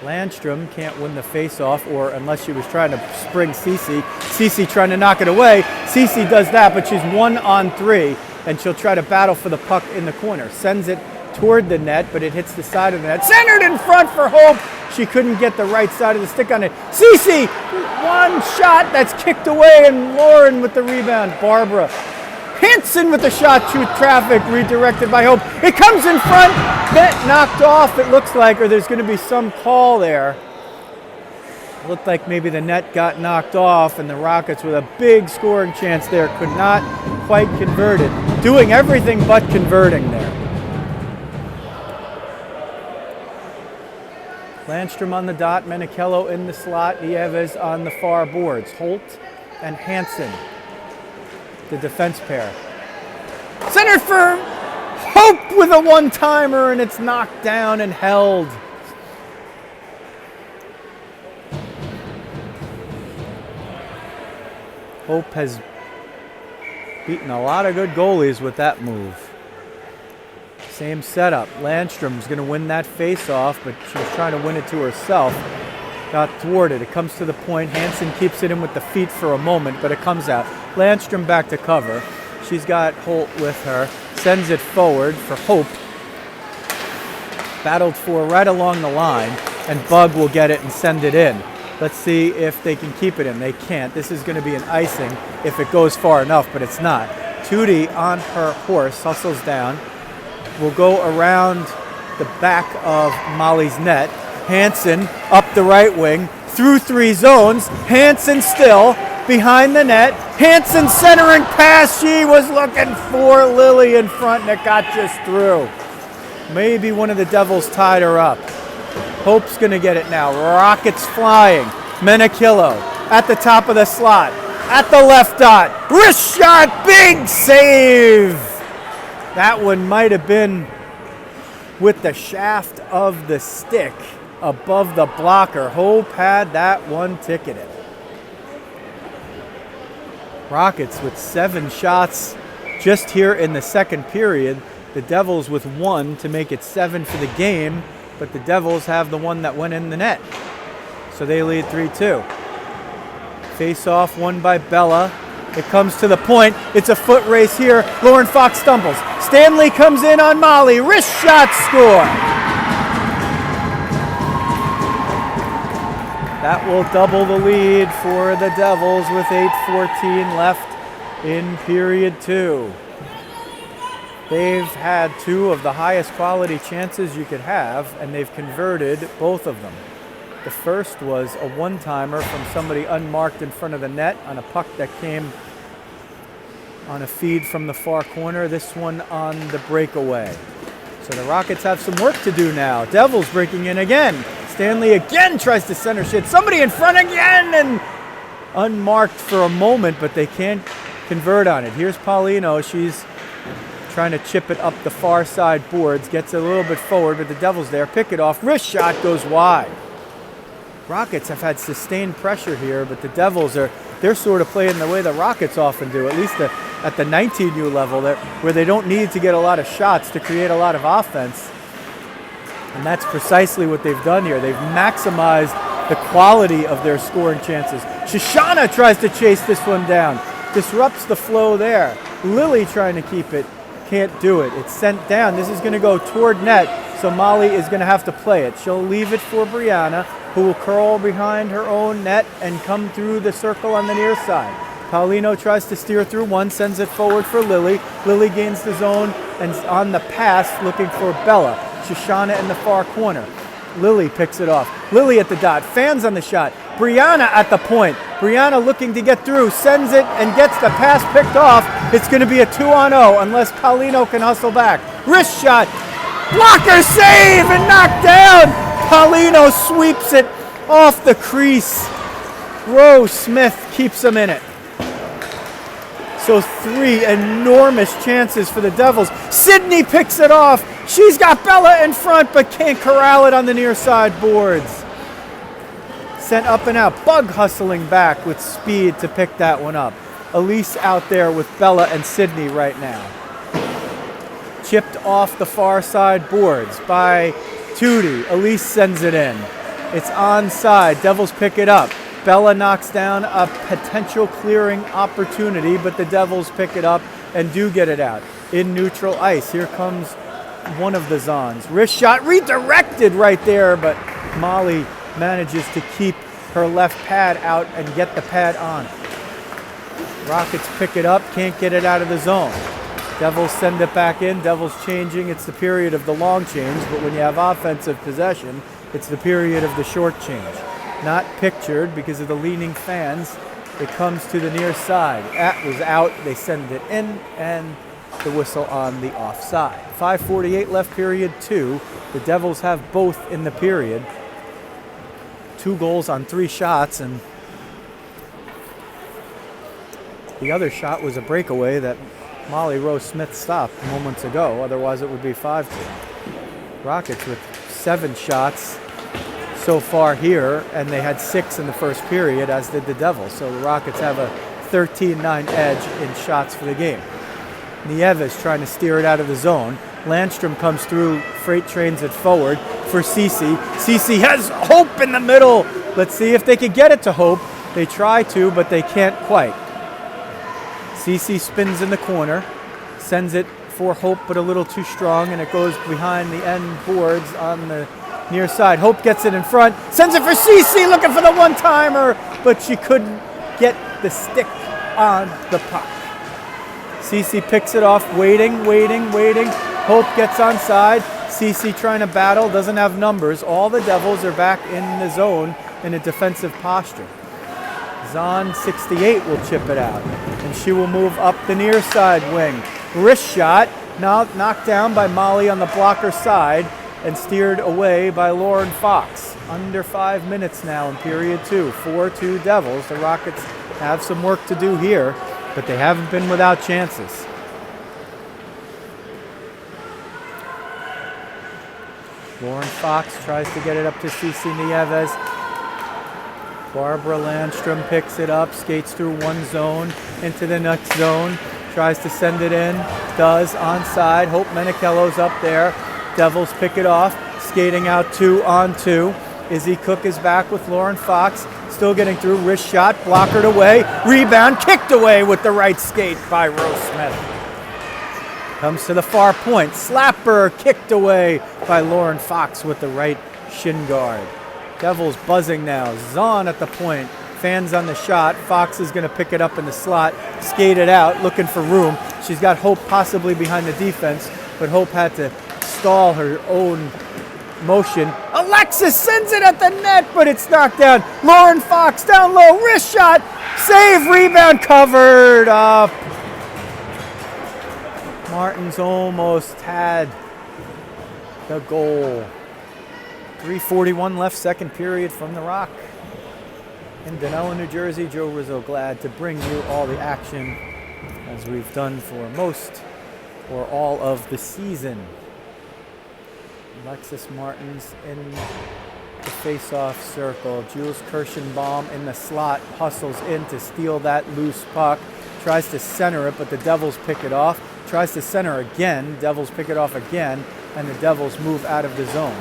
Landstrom can't win the face-off, or unless she was trying to spring Cece. Cece trying to knock it away. Cece does that, but she's 1-on-3, and she'll try to battle for the puck in the corner. Sends it toward the net, but it hits the side of the net. Centered in front for Hope. She couldn't get the right side of the stick on it. Cece, one shot that's kicked away, and Lauren with the rebound. Barbara Hansen with the shot through traffic, redirected by Hope. It comes in front, net knocked off, it looks like, or there's going to be some call there. It looked like maybe the net got knocked off, and the Rockets with a big scoring chance there could not quite convert it. Doing everything but converting there. Landstrom on the dot, Menichello in the slot, Nieves on the far boards. Holt and Hansen, the defense pair. Centered for Hope with a one-timer, and it's knocked down and held. Hope has beaten a lot of good goalies with that move. Same setup. Landstrom's going to win that face-off, but she was trying to win it to herself. Got thwarted. It comes to the point. Hansen keeps it in with the feet for a moment, but it comes out. Landstrom back to cover. She's got Holt with her. Sends it forward for Hope. Battled for right along the line, and Bug will get it and send it in. Let's see if they can keep it in. They can't. This is going to be an icing if it goes far enough, but it's not. Tootie on her horse, hustles down. Will go around the back of Molly's net. Hansen up the right wing, through 3 zones. Hansen still behind the net. Hansen centering pass. She was looking for Lily in front, and it got just through. Maybe one of the Devils tied her up. Hope's going to get it now. Rockets flying. Menichello at the top of the slot. At the left dot. Wrist shot. Big save. That one might have been with the shaft of the stick above the blocker. Hope had that one ticketed. Rockets with 7 shots just here in the second period. The Devils with 1 to make it 7 for the game, but the Devils have the one that went in the net. So they lead 3-2. Face-off won by Bella. It comes to the point. It's a foot race here. Lauren Fox stumbles. Stanley comes in on Molly. Wrist shot, score. That will double the lead for the Devils with 8:14 left in period 2. They've had 2 of the highest quality chances you could have, and they've converted both of them. The first was a one-timer from somebody unmarked in front of the net on a puck that came on a feed from the far corner. This one on the breakaway. So the Rockets have some work to do now. Devils breaking in again. Stanley again tries to center shit. Somebody in front again, and unmarked for a moment, but they can't convert on it. Here's Paulino. She's trying to chip it up the far side boards. Gets a little bit forward, but the Devils there. Pick it off. Wrist shot goes wide. Rockets have had sustained pressure here, but the Devils they're sort of playing the way the Rockets often do, at least at the 19U level, where they don't need to get a lot of shots to create a lot of offense. And that's precisely what they've done here. They've maximized the quality of their scoring chances. Shoshana tries to chase this one down. Disrupts the flow there. Lily trying to keep it. Can't do it. It's sent down. This is going to go toward net, so Molly is going to have to play it. She'll leave it for Brianna, who will curl behind her own net and come through the circle on the near side. Paulino tries to steer through one, sends it forward for Lily. Lily gains the zone and on the pass looking for Bella. Shoshana in the far corner. Lily picks it off. Lily at the dot. Fans on the shot. Brianna at the point. Brianna looking to get through. Sends it and gets the pass picked off. It's going to be a 2-on-0 unless Paulino can hustle back. Wrist shot. Blocker save and knocked down. Paulino sweeps it off the crease. Rose Smith keeps him in it. So 3 enormous chances for the Devils. Sydney picks it off. She's got Bella in front, but can't corral it on the near side boards. Sent up and out. Bug hustling back with speed to pick that one up. Elise out there with Bella and Sydney right now. Chipped off the far side boards by Tootie. Elise sends it in. It's onside. Devils pick it up. Bella knocks down a potential clearing opportunity, but the Devils pick it up and do get it out. In neutral ice, here comes one of the Zons. Wrist shot redirected right there, but Molly manages to keep her left pad out and get the pad on. Rockets pick it up, can't get it out of the zone. Devils send it back in. Devils changing. It's the period of the long change, but when you have offensive possession, it's the period of the short change. Not pictured because of the leaning fans. It comes to the near side. That was out. They send it in, and the whistle on the offside. 5:48 left, period 2. The Devils have both in the period. 2 goals on 3 shots, and the other shot was a breakaway that Molly Rose Smith stopped moments ago. Otherwise, it would be 5-2. Rockets with 7 shots so far here, and they had 6 in the first period, as did the Devils. So the Rockets have a 13-9 edge in shots for the game. Nieves trying to steer it out of the zone. Landstrom comes through, freight trains it forward for Cece. Cece has Hope in the middle. Let's see if they can get it to Hope. They try to, but they can't quite. Cece spins in the corner, sends it for Hope, but a little too strong, and it goes behind the end boards on the near side. Hope gets it in front, sends it for Cece, looking for the one-timer, but she couldn't get the stick on the puck. Cece picks it off, waiting. Hope gets onside. Cece trying to battle, doesn't have numbers. All the Devils are back in the zone in a defensive posture. Zon 68 will chip it out, and she will move up the near side wing. Wrist shot, now knocked down by Molly on the blocker side and steered away by Lauren Fox. Under 5 minutes now in period 2. 4-2 Devils. The Rockets have some work to do here, but they haven't been without chances. Lauren Fox tries to get it up to Cece Nieves. Barbara Landstrom picks it up, skates through one zone into the next zone, tries to send it in, does, onside. Hope Menichello's up there. Devils pick it off, skating out 2-on-2. Izzy Cook is back with Lauren Fox, still getting through. Wrist shot, blockered away, rebound, kicked away with the right skate by Rose Smith. Comes to the far point, slapper, kicked away by Lauren Fox with the right shin guard. Devils buzzing now. Zahn at the point. Fans on the shot. Fox is going to pick it up in the slot. Skate it out, looking for room. She's got Hope possibly behind the defense, but Hope had to stall her own motion. Alexis sends it at the net, but it's knocked down. Lauren Fox down low. Wrist shot. Save. Rebound covered up. Martins almost had the goal. 3:41 left, second period from the Rock. In Dunnellen, New Jersey, Joe Rizzo glad to bring you all the action as we've done for most or all of the season. Alexis Martins in the face-off circle. Jules Kirschenbaum in the slot, hustles in to steal that loose puck. Tries to center it, but the Devils pick it off. Tries to center again. Devils pick it off again, and the Devils move out of the zone.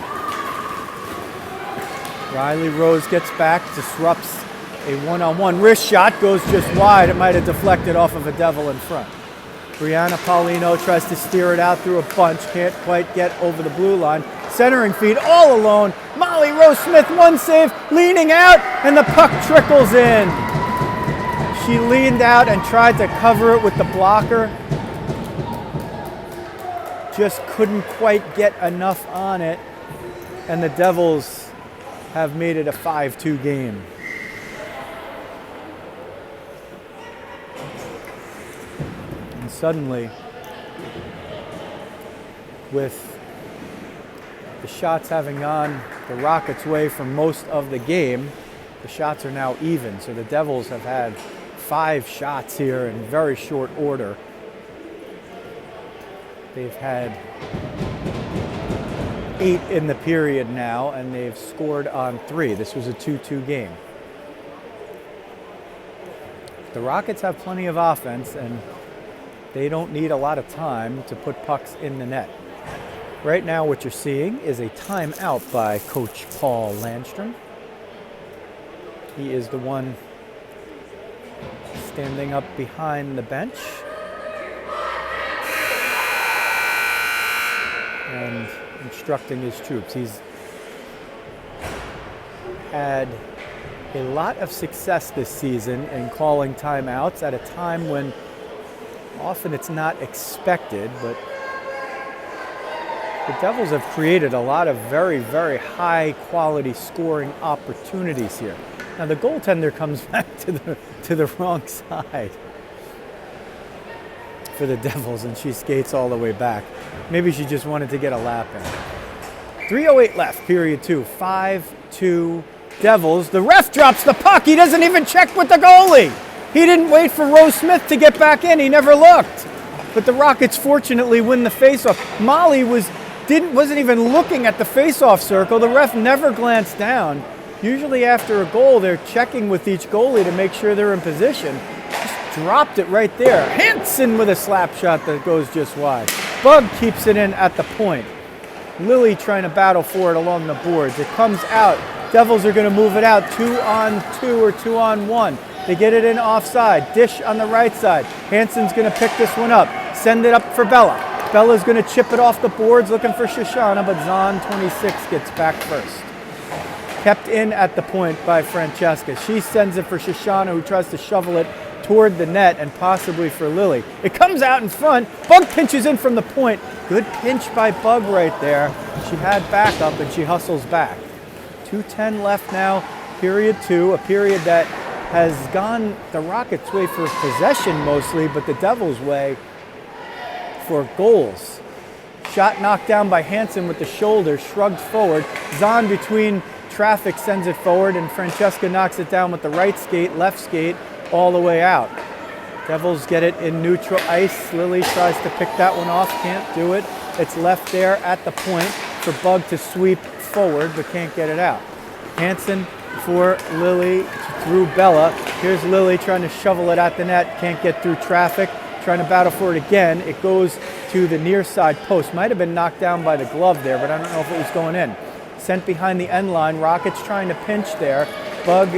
Riley Rose gets back, disrupts a one-on-one. Wrist shot goes just wide. It might have deflected off of a Devil in front. Brianna Paulino tries to steer it out through a bunch. Can't quite get over the blue line. Centering feed all alone. Molly Rose Smith, one save, leaning out, and the puck trickles in. She leaned out and tried to cover it with the blocker. Just couldn't quite get enough on it. And the Devils have made it a 5-2 game. And suddenly, with the shots having gone the Rockets' way for most of the game, the shots are now even. So the Devils have had 5 shots here in very short order. They've had 8 in the period now, and they've scored on 3. This was a 2-2 game. The Rockets have plenty of offense, and they don't need a lot of time to put pucks in the net. Right now what you're seeing is a timeout by Coach Paul Landstrom. He is the one standing up behind the bench and instructing his troops. He's had a lot of success this season in calling timeouts at a time when often it's not expected, but the Devils have created a lot of very, very high quality scoring opportunities here. Now the goaltender comes back to the wrong side for the Devils, and she skates all the way back. Maybe she just wanted to get a lap in. 3:08 left, period 2. 5-2 Devils. The ref drops the puck. He doesn't even check with the goalie. He didn't wait for Rose Smith to get back in. He never looked. But the Rockets fortunately win the faceoff. Molly wasn't even looking at the faceoff circle. The ref never glanced down. Usually after a goal, they're checking with each goalie to make sure they're in position. Just dropped it right there. Hansen with a slap shot that goes just wide. Bug keeps it in at the point. Lilly trying to battle for it along the boards. It comes out. Devils are going to move it out 2-on-2 or 2-on-1. They get it in offside. Dish on the right side. Hansen's going to pick this one up. Send it up for Bella. Bella's going to chip it off the boards looking for Shoshana, but Zahn, 26, gets back first. Kept in at the point by Francesca. She sends it for Shoshana, who tries to shovel it toward the net and possibly for Lilly. It comes out in front. Bug pinches in from the point. Good pinch by Bug right there. She had backup and she hustles back. 2:10 left now, period 2, a period that has gone the Rockets' way for possession mostly, but the Devils' way for goals. Shot knocked down by Hansen with the shoulder, shrugged forward. Zahn between traffic sends it forward, and Francesca knocks it down with the right skate, left skate, all the way out. Devils get it in neutral ice. Lilly tries to pick that one off, can't do it. It's left there at the point for Bug to sweep forward, but can't get it out. Hansen for Lilly through Bella. Here's Lilly trying to shovel it at the net, can't get through traffic. Trying to battle for it again. It goes to the near side post. Might have been knocked down by the glove there, but I don't know if it was going in. Sent behind the end line. Rockets trying to pinch there. Bug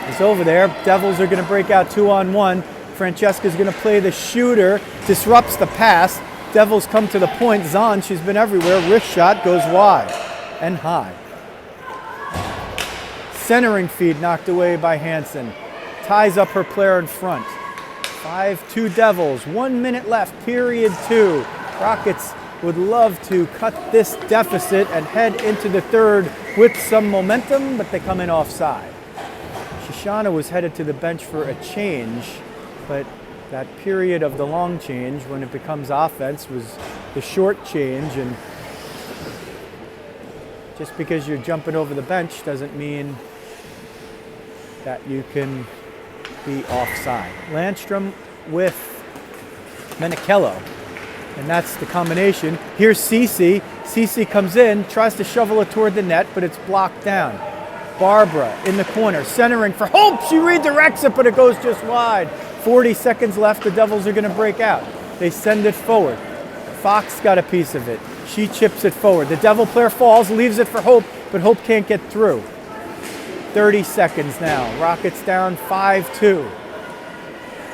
is over there. Devils are going to break out 2-on-1. Francesca's going to play the shooter. Disrupts the pass. Devils come to the point. Zahn, she's been everywhere. Wrist shot goes wide and high. Centering feed knocked away by Hansen. Ties up her player in front. 5-2 Devils, 1 minute left, period 2. Rockets would love to cut this deficit and head into the third with some momentum, but they come in offside. Shoshana was headed to the bench for a change, but that period of the long change, when it becomes offense, was the short change, and just because you're jumping over the bench doesn't mean that you can be offside. Landstrom with Menichello, and that's the combination. Here's Cece Cece comes in, tries to shovel it toward the net, but it's blocked down. Barbara in the corner, centering for Hope. She redirects it, but it goes just wide. 40 seconds left. The Devils are going to break out. They send it forward. Fox got a piece of it. She chips it forward. The Devil player falls, leaves it for Hope, but Hope can't get through. 30 seconds now. Rockets down 5-2.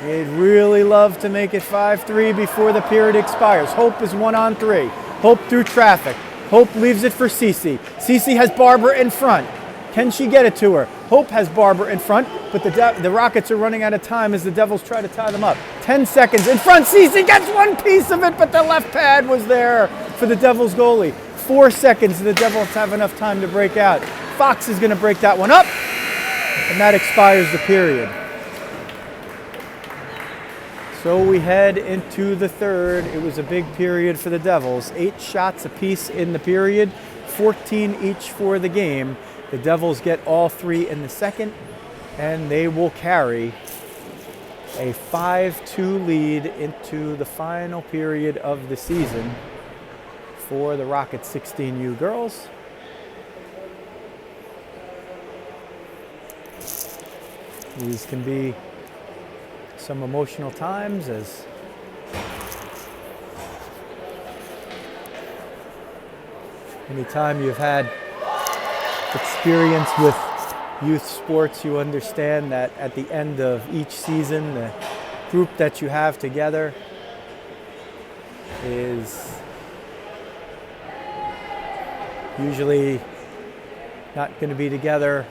They'd really love to make it 5-3 before the period expires. Hope is 1-on-3. Hope through traffic. Hope leaves it for Cece. Cece has Barbara in front. Can she get it to her? Hope has Barbara in front, but the Rockets are running out of time as the Devils try to tie them up. 10 seconds in front. Cece gets one piece of it, but the left pad was there for the Devils goalie. 4 seconds, and the Devils have enough time to break out. Fox is going to break that one up, and that expires the period. So we head into the third. It was a big period for the Devils. 8 shots apiece in the period, 14 each for the game. The Devils get all 3 in the second, and they will carry a 5-2 lead into the final period of the season for the Rockets 16U girls. These can be some emotional times as anytime you've had experience with youth sports, you understand that at the end of each season, the group that you have together is usually not going to be together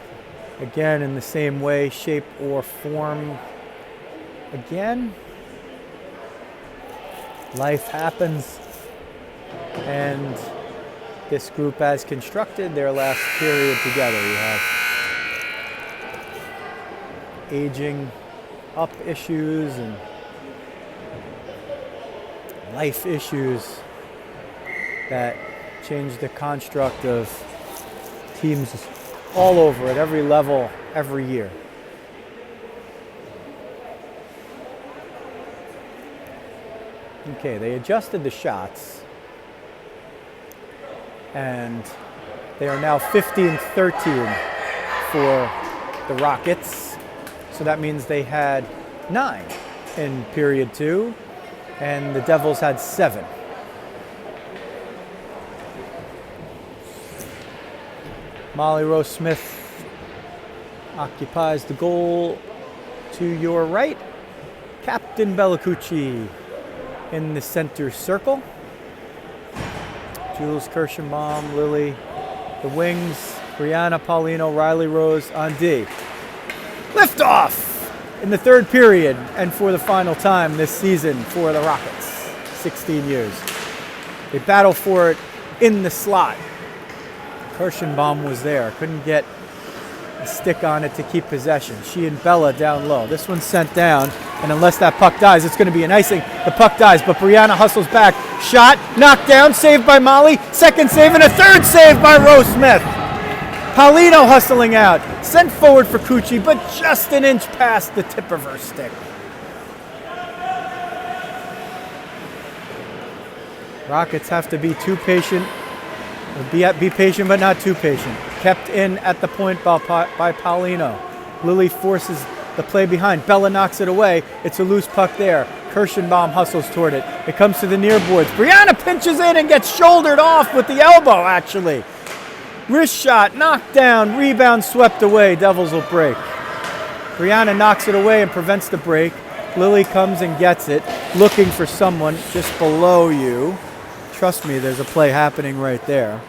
again in the same way, shape, or form again. Life happens, and this group as constructed their last period together. You have aging up issues and life issues that change the construct of teams all over at every level every year. Okay, they adjusted the shots, and they are now 15-13 for the Rockets. So that means they had 9 in period 2, and the Devils had 7. Molly Rose Smith occupies the goal to your right. Captain Bellacucci in the center circle. Jules Kirschenbaum, Lily, the wings, Brianna Paulino, Riley Rose on D. Liftoff in the third period and for the final time this season for the Rockets. 16 years. They battle for it in the slot. Kirschenbaum was there, couldn't get a stick on it to keep possession. She and Bella down low. This one's sent down, and unless that puck dies, it's going to be an icing. The puck dies, but Brianna hustles back. Shot, knocked down, saved by Molly. Second save and a third save by Rose Smith. Paulino hustling out. Sent forward for Cucci, but just an inch past the tip of her stick. Rockets have to be too patient. Be patient, but not too patient. Kept in at the point by Paulino. Lily forces the play behind. Bella knocks it away. It's a loose puck there. Kirschenbaum hustles toward it. It comes to the near boards. Brianna pinches in and gets shouldered off with the elbow, actually. Wrist shot, knocked down, rebound swept away. Devils will break. Brianna knocks it away and prevents the break. Lily comes and gets it, looking for someone just below you. Trust me, there's a play happening right there.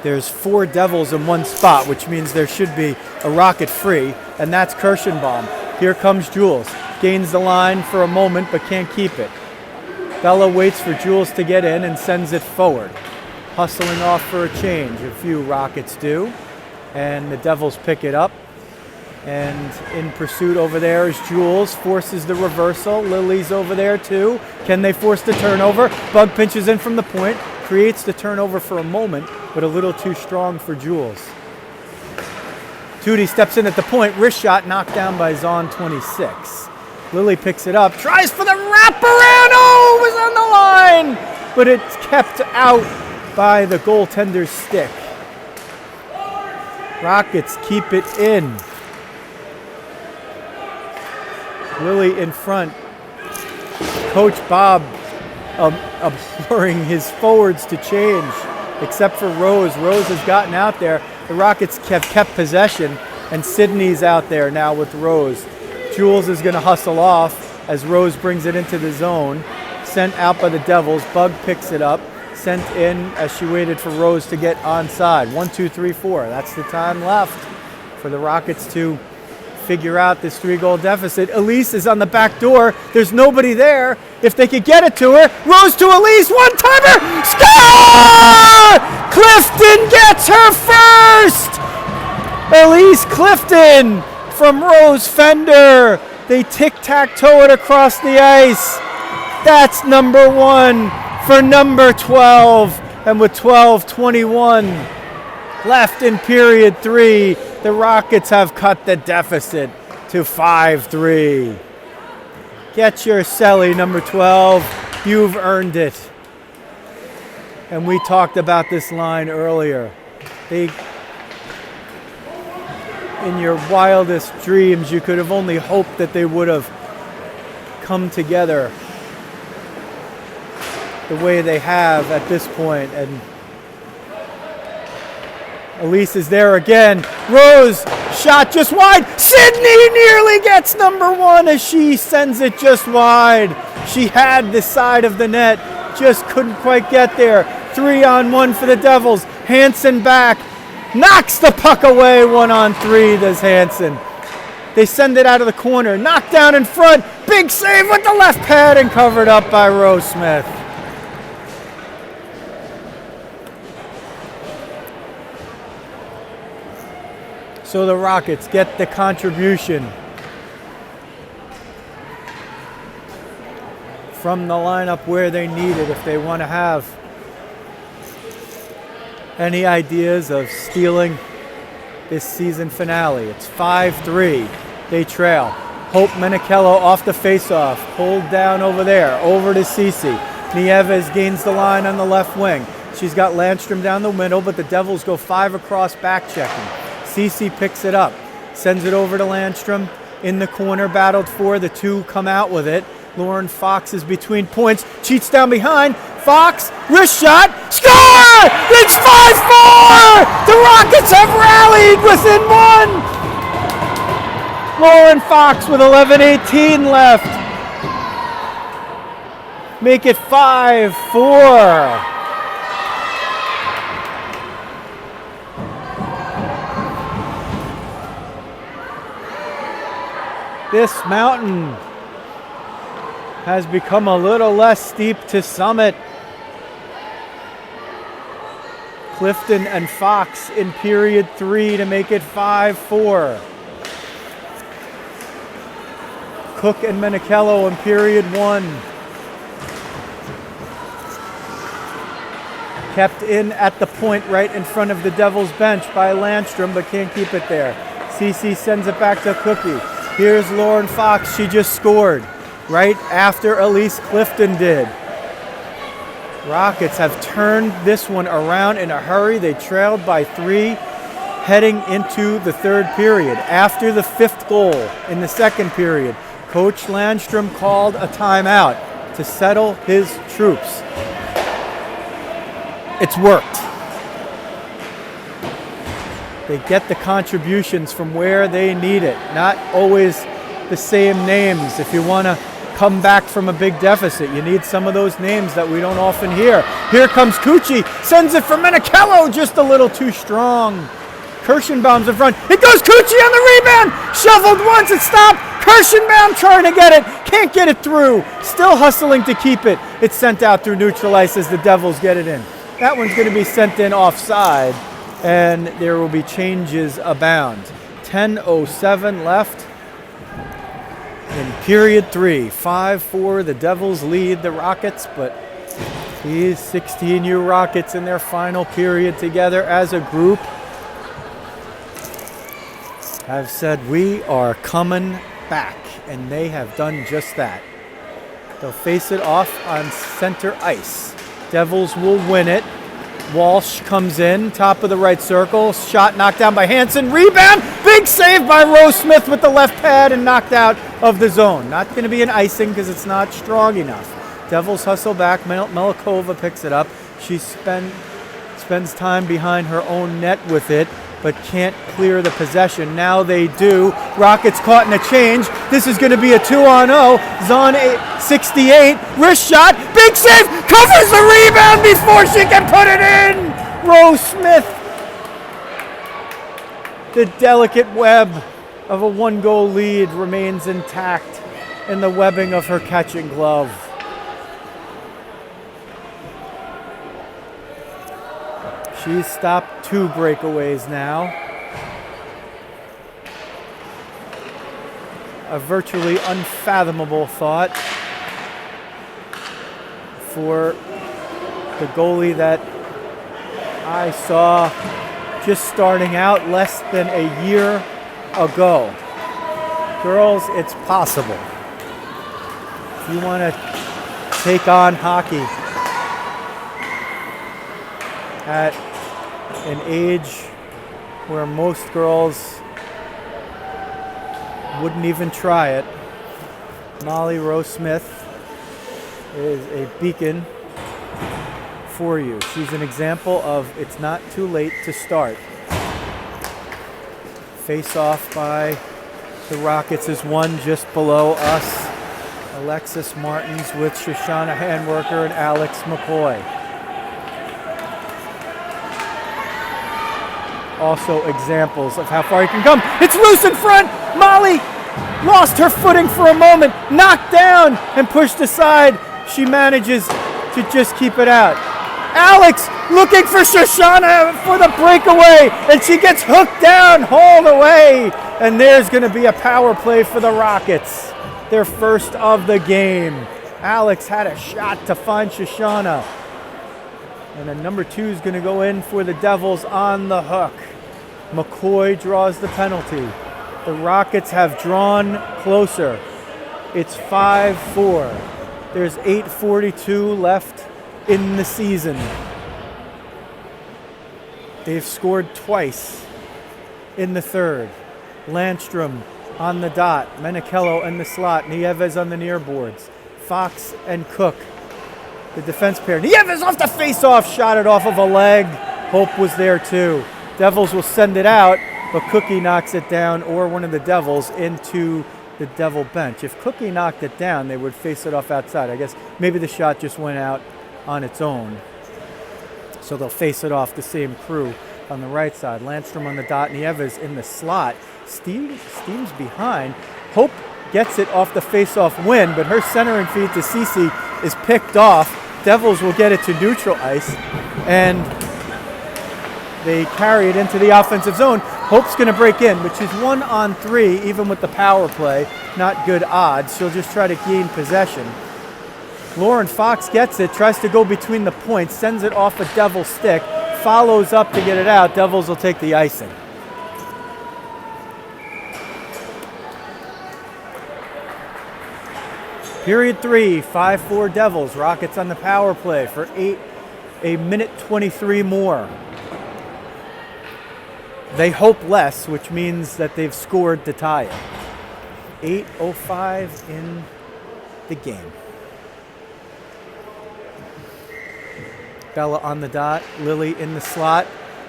There's 4 Devils in one spot, which means there should be a Rocket free, and that's Kirschenbaum. Here comes Jules. Gains the line for a moment, but can't keep it. Bella waits for Jules to get in and sends it forward. Hustling off for a change. A few Rockets do, and the Devils pick it up. And in pursuit over there is Jules, forces the reversal. Lily's over there too. Can they force the turnover? Bug pinches in from the point, creates the turnover for a moment, but a little too strong for Jules. Tootie steps in at the point, wrist shot knocked down by Zahn 26. Lily picks it up, tries for the wraparound. Oh, it was on the line, but it's kept out by the goaltender's stick. Rockets keep it in. Lily in front. Coach Bob imploring his forwards to change, except for Rose. Rose has gotten out there. The Rockets have kept possession, and Sydney's out there now with Rose. Jules is going to hustle off as Rose brings it into the zone. Sent out by the Devils. Bug picks it up. Sent in as she waited for Rose to get onside. 1, 2, 3, 4. That's the time left for the Rockets to figure out this 3-goal deficit. Elise is on the back door. There's nobody there. If they could get it to her. Rose to Elise. One-timer. Score! Clifton gets her first! Elise Clifton from Rose Fender. They tic-tac-toe it across the ice. That's number 1 for number 12. And with 12:21 left in period 3, the Rockets have cut the deficit to 5-3. Get your celly, number 12. You've earned it. And we talked about this line earlier. In your wildest dreams, you could have only hoped that they would have come together the way they have at this point. And Elise is there again. Rose, shot just wide. Sydney nearly gets number 1 as she sends it just wide. She had the side of the net, just couldn't quite get there. 3-on-1 for the Devils. Hansen back, knocks the puck away. 1-on-3 does Hansen. They send it out of the corner. Knocked down in front. Big save with the left pad and covered up by Rose Smith. So the Rockets get the contribution from the lineup where they need it if they want to have any ideas of stealing this season finale. It's 5-3. They trail. Hope Menichello off the faceoff. Pulled down over there. Over to Cece. Nieves gains the line on the left wing. She's got Landstrom down the middle, but the Devils go 5 across back checking. Cece picks it up, sends it over to Landstrom. In the corner, battled for. The 2 come out with it. Lauren Fox is between points, cheats down behind. Fox, wrist shot, score! It's 5-4! The Rockets have rallied within 1! Lauren Fox with 11:18 left. Make it 5-4. This mountain has become a little less steep to summit. Clifton and Fox in period 3 to make it 5-4. Cook and Menichello in period 1. Kept in at the point right in front of the Devils bench by Landstrom, but can't keep it there. Cece sends it back to Cookie. Here's Lauren Fox. She just scored right after Elise Clifton did. Rockets have turned this one around in a hurry. They trailed by 3 heading into the 3rd period. After the 5th goal in the 2nd period, Coach Landstrom called a timeout to settle his troops. It's worked. They get the contributions from where they need it. Not always the same names. If you want to come back from a big deficit, you need some of those names that we don't often hear. Here comes Cucci. Sends it for Menichello. Just a little too strong. Kirschenbaum's in front. It goes Cucci on the rebound. Shoveled once. It stopped. Kirschenbaum trying to get it. Can't get it through. Still hustling to keep it. It's sent out through neutral ice as the Devils get it in. That one's going to be sent in offside. And there will be changes abound. 10:07 left in period 3. 5-4, the Devils lead the Rockets, but these 16U Rockets in their final period together as a group have said, we are coming back, and they have done just that. They'll face it off on center ice. Devils will win it. Walsh comes in, top of the right circle. Shot knocked down by Hansen. Rebound. Big save by Rose Smith with the left pad and knocked out of the zone. Not going to be an icing because it's not strong enough. Devils hustle back. Melikova picks it up. She spends time behind her own net with it, but can't clear the possession. Now they do. Rockets caught in a change. This is going to be a 2-on-0. Zon 68. Wrist shot. Big save. Covers the rebound before she can put it in. Rose Smith. The delicate web of a 1-goal lead remains intact in the webbing of her catching glove. She's stopped 2 breakaways now. A virtually unfathomable thought for the goalie that I saw just starting out less than a year ago. Girls, it's possible. If you want to take on hockey at an age where most girls wouldn't even try it, Molly Rose Smith is a beacon for you. She's an example of it's not too late to start. Face off by the Rockets is one just below us. Alexis Martins with Shoshana Handwerker and Alex McCoy. Also examples of how far you can come. It's loose in front. Molly lost her footing for a moment, knocked down and pushed aside. She manages to just keep it out. Alex looking for Shoshana for the breakaway, and she gets hooked down, hauled away. And there's going to be a power play for the Rockets, their first of the game. Alex had a shot to find Shoshana. And then number 2 is going to go in for the Devils on the hook. McCoy draws the penalty. The Rockets have drawn closer. It's 5-4. There's 8:42 left in the season. They've scored twice in the third. Landstrom on the dot. Menichello in the slot. Nieves on the near boards. Fox and Cook, the defense pair. Nieves off the face-off, shot it off of a leg. Hope was there too. Devils will send it out, but Cookie knocks it down, or one of the Devils into the Devil bench. If Cookie knocked it down, they would face it off outside. I guess maybe the shot just went out on its own. So they'll face it off the same crew on the right side. Landstrom on the dot, Nieves in the slot. Steams behind. Hope gets it off the face-off win, but her centering feed to Cece is picked off. Devils will get it to neutral ice, and they carry it into the offensive zone. Hope's going to break in, but she's 1-on-3, even with the power play. Not good odds. She'll just try to gain possession. Lauren Fox gets it, tries to go between the points, sends it off a Devil stick, follows up to get it out. Devils will take the icing. Period 3, 5-4 Devils. Rockets on the power play for a minute 23 more. They hope less, which means that they've scored to tie it. 8:05 in the game. Bella on the dot, Lily in the slot,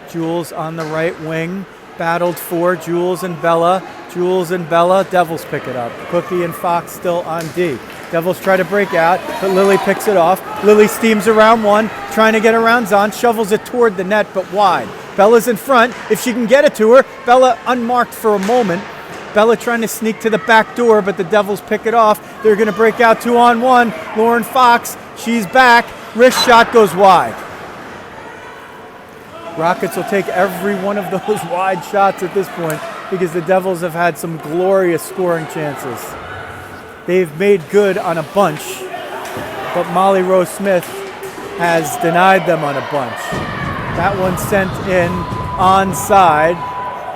Jules on the right wing, battled for Jules and Bella. Jules and Bella, Devils pick it up. Cookie and Fox still on D. Devils try to break out, but Lily picks it off. Lily steams around one, trying to get around Zahn, shovels it toward the net, but wide. Bella's in front. If she can get it to her, Bella unmarked for a moment. Bella trying to sneak to the back door, but the Devils pick it off. They're going to break out 2-on-1. Lauren Fox, she's back. Wrist shot goes wide. Rockets will take every one of those wide shots at this point because the Devils have had some glorious scoring chances. They've made good on a bunch, but Molly Rose Smith has denied them on a bunch. That one sent in onside.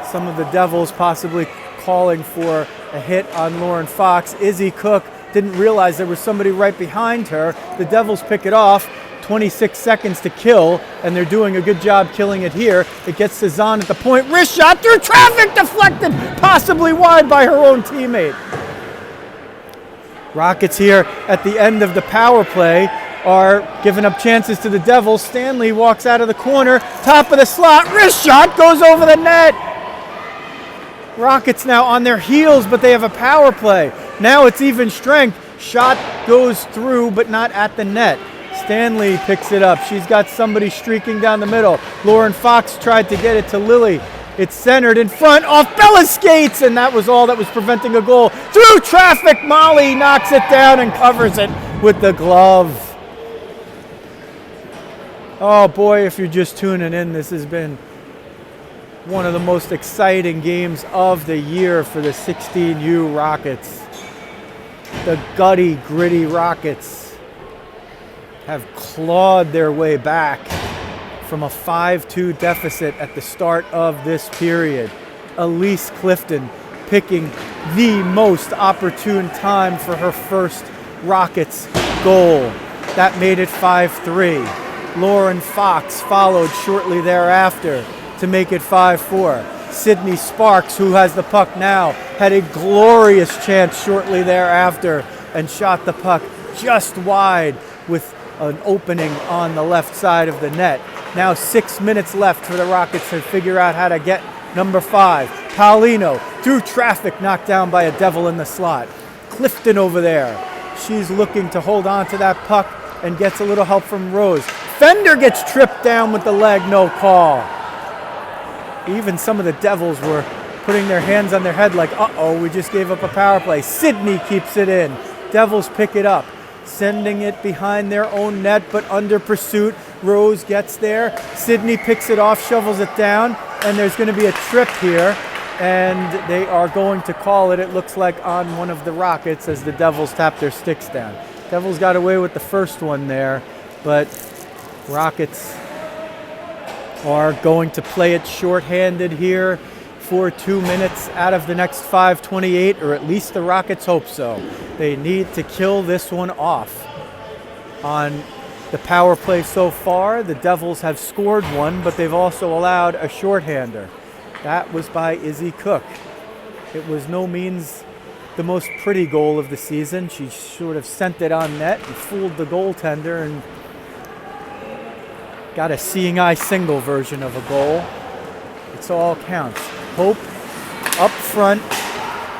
Some of the Devils possibly calling for a hit on Lauren Fox. Izzy Cook didn't realize there was somebody right behind her. The Devils pick it off. 26 seconds to kill, and they're doing a good job killing it here. It gets to Zahn at the point. Wrist shot through traffic, deflected, possibly wide by her own teammate. Rockets here at the end of the power play are giving up chances to the Devils. Stanley walks out of the corner, top of the slot, wrist shot goes over the net. Rockets now on their heels, but they have a power play. Now it's even strength. Shot goes through, but not at the net. Stanley picks it up. She's got somebody streaking down the middle. Lauren Fox tried to get it to Lily. It's centered in front off Bella's skates, and that was all that was preventing a goal. Through traffic, Molly knocks it down and covers it with the glove. Oh boy, if you're just tuning in, this has been one of the most exciting games of the year for the 16U Rockets. The gutty, gritty Rockets have clawed their way back from a 5-2 deficit at the start of this period. Elise Clifton picking the most opportune time for her first Rockets goal. That made it 5-3. Lauren Fox followed shortly thereafter to make it 5-4. Sydney Sparks, who has the puck now, had a glorious chance shortly thereafter and shot the puck just wide with an opening on the left side of the net. Now 6 minutes left for the Rockets to figure out how to get number 5. Paulino through traffic, knocked down by a Devil in the slot. Clifton over there. She's looking to hold on to that puck and gets a little help from Rose. Fender gets tripped down with the leg, no call. Even some of the Devils were putting their hands on their head like, uh-oh, we just gave up a power play. Sydney keeps it in. Devils pick it up, sending it behind their own net, but under pursuit. Rose gets there. Sydney picks it off, shovels it down, and there's going to be a trip here, and they are going to call it, it looks like, on one of the Rockets as the Devils tap their sticks down. Devils got away with the first one there, but Rockets are going to play it shorthanded here for 2 minutes out of the next 5:28, or at least the Rockets hope so. They need to kill this one off. On the power play so far, the Devils have scored one, but they've also allowed a shorthander. That was by Izzy Cook. It was no means the most pretty goal of the season. She sort of sent it on net and fooled the goaltender and got a seeing eye single version of a goal. It's all counts. Hope up front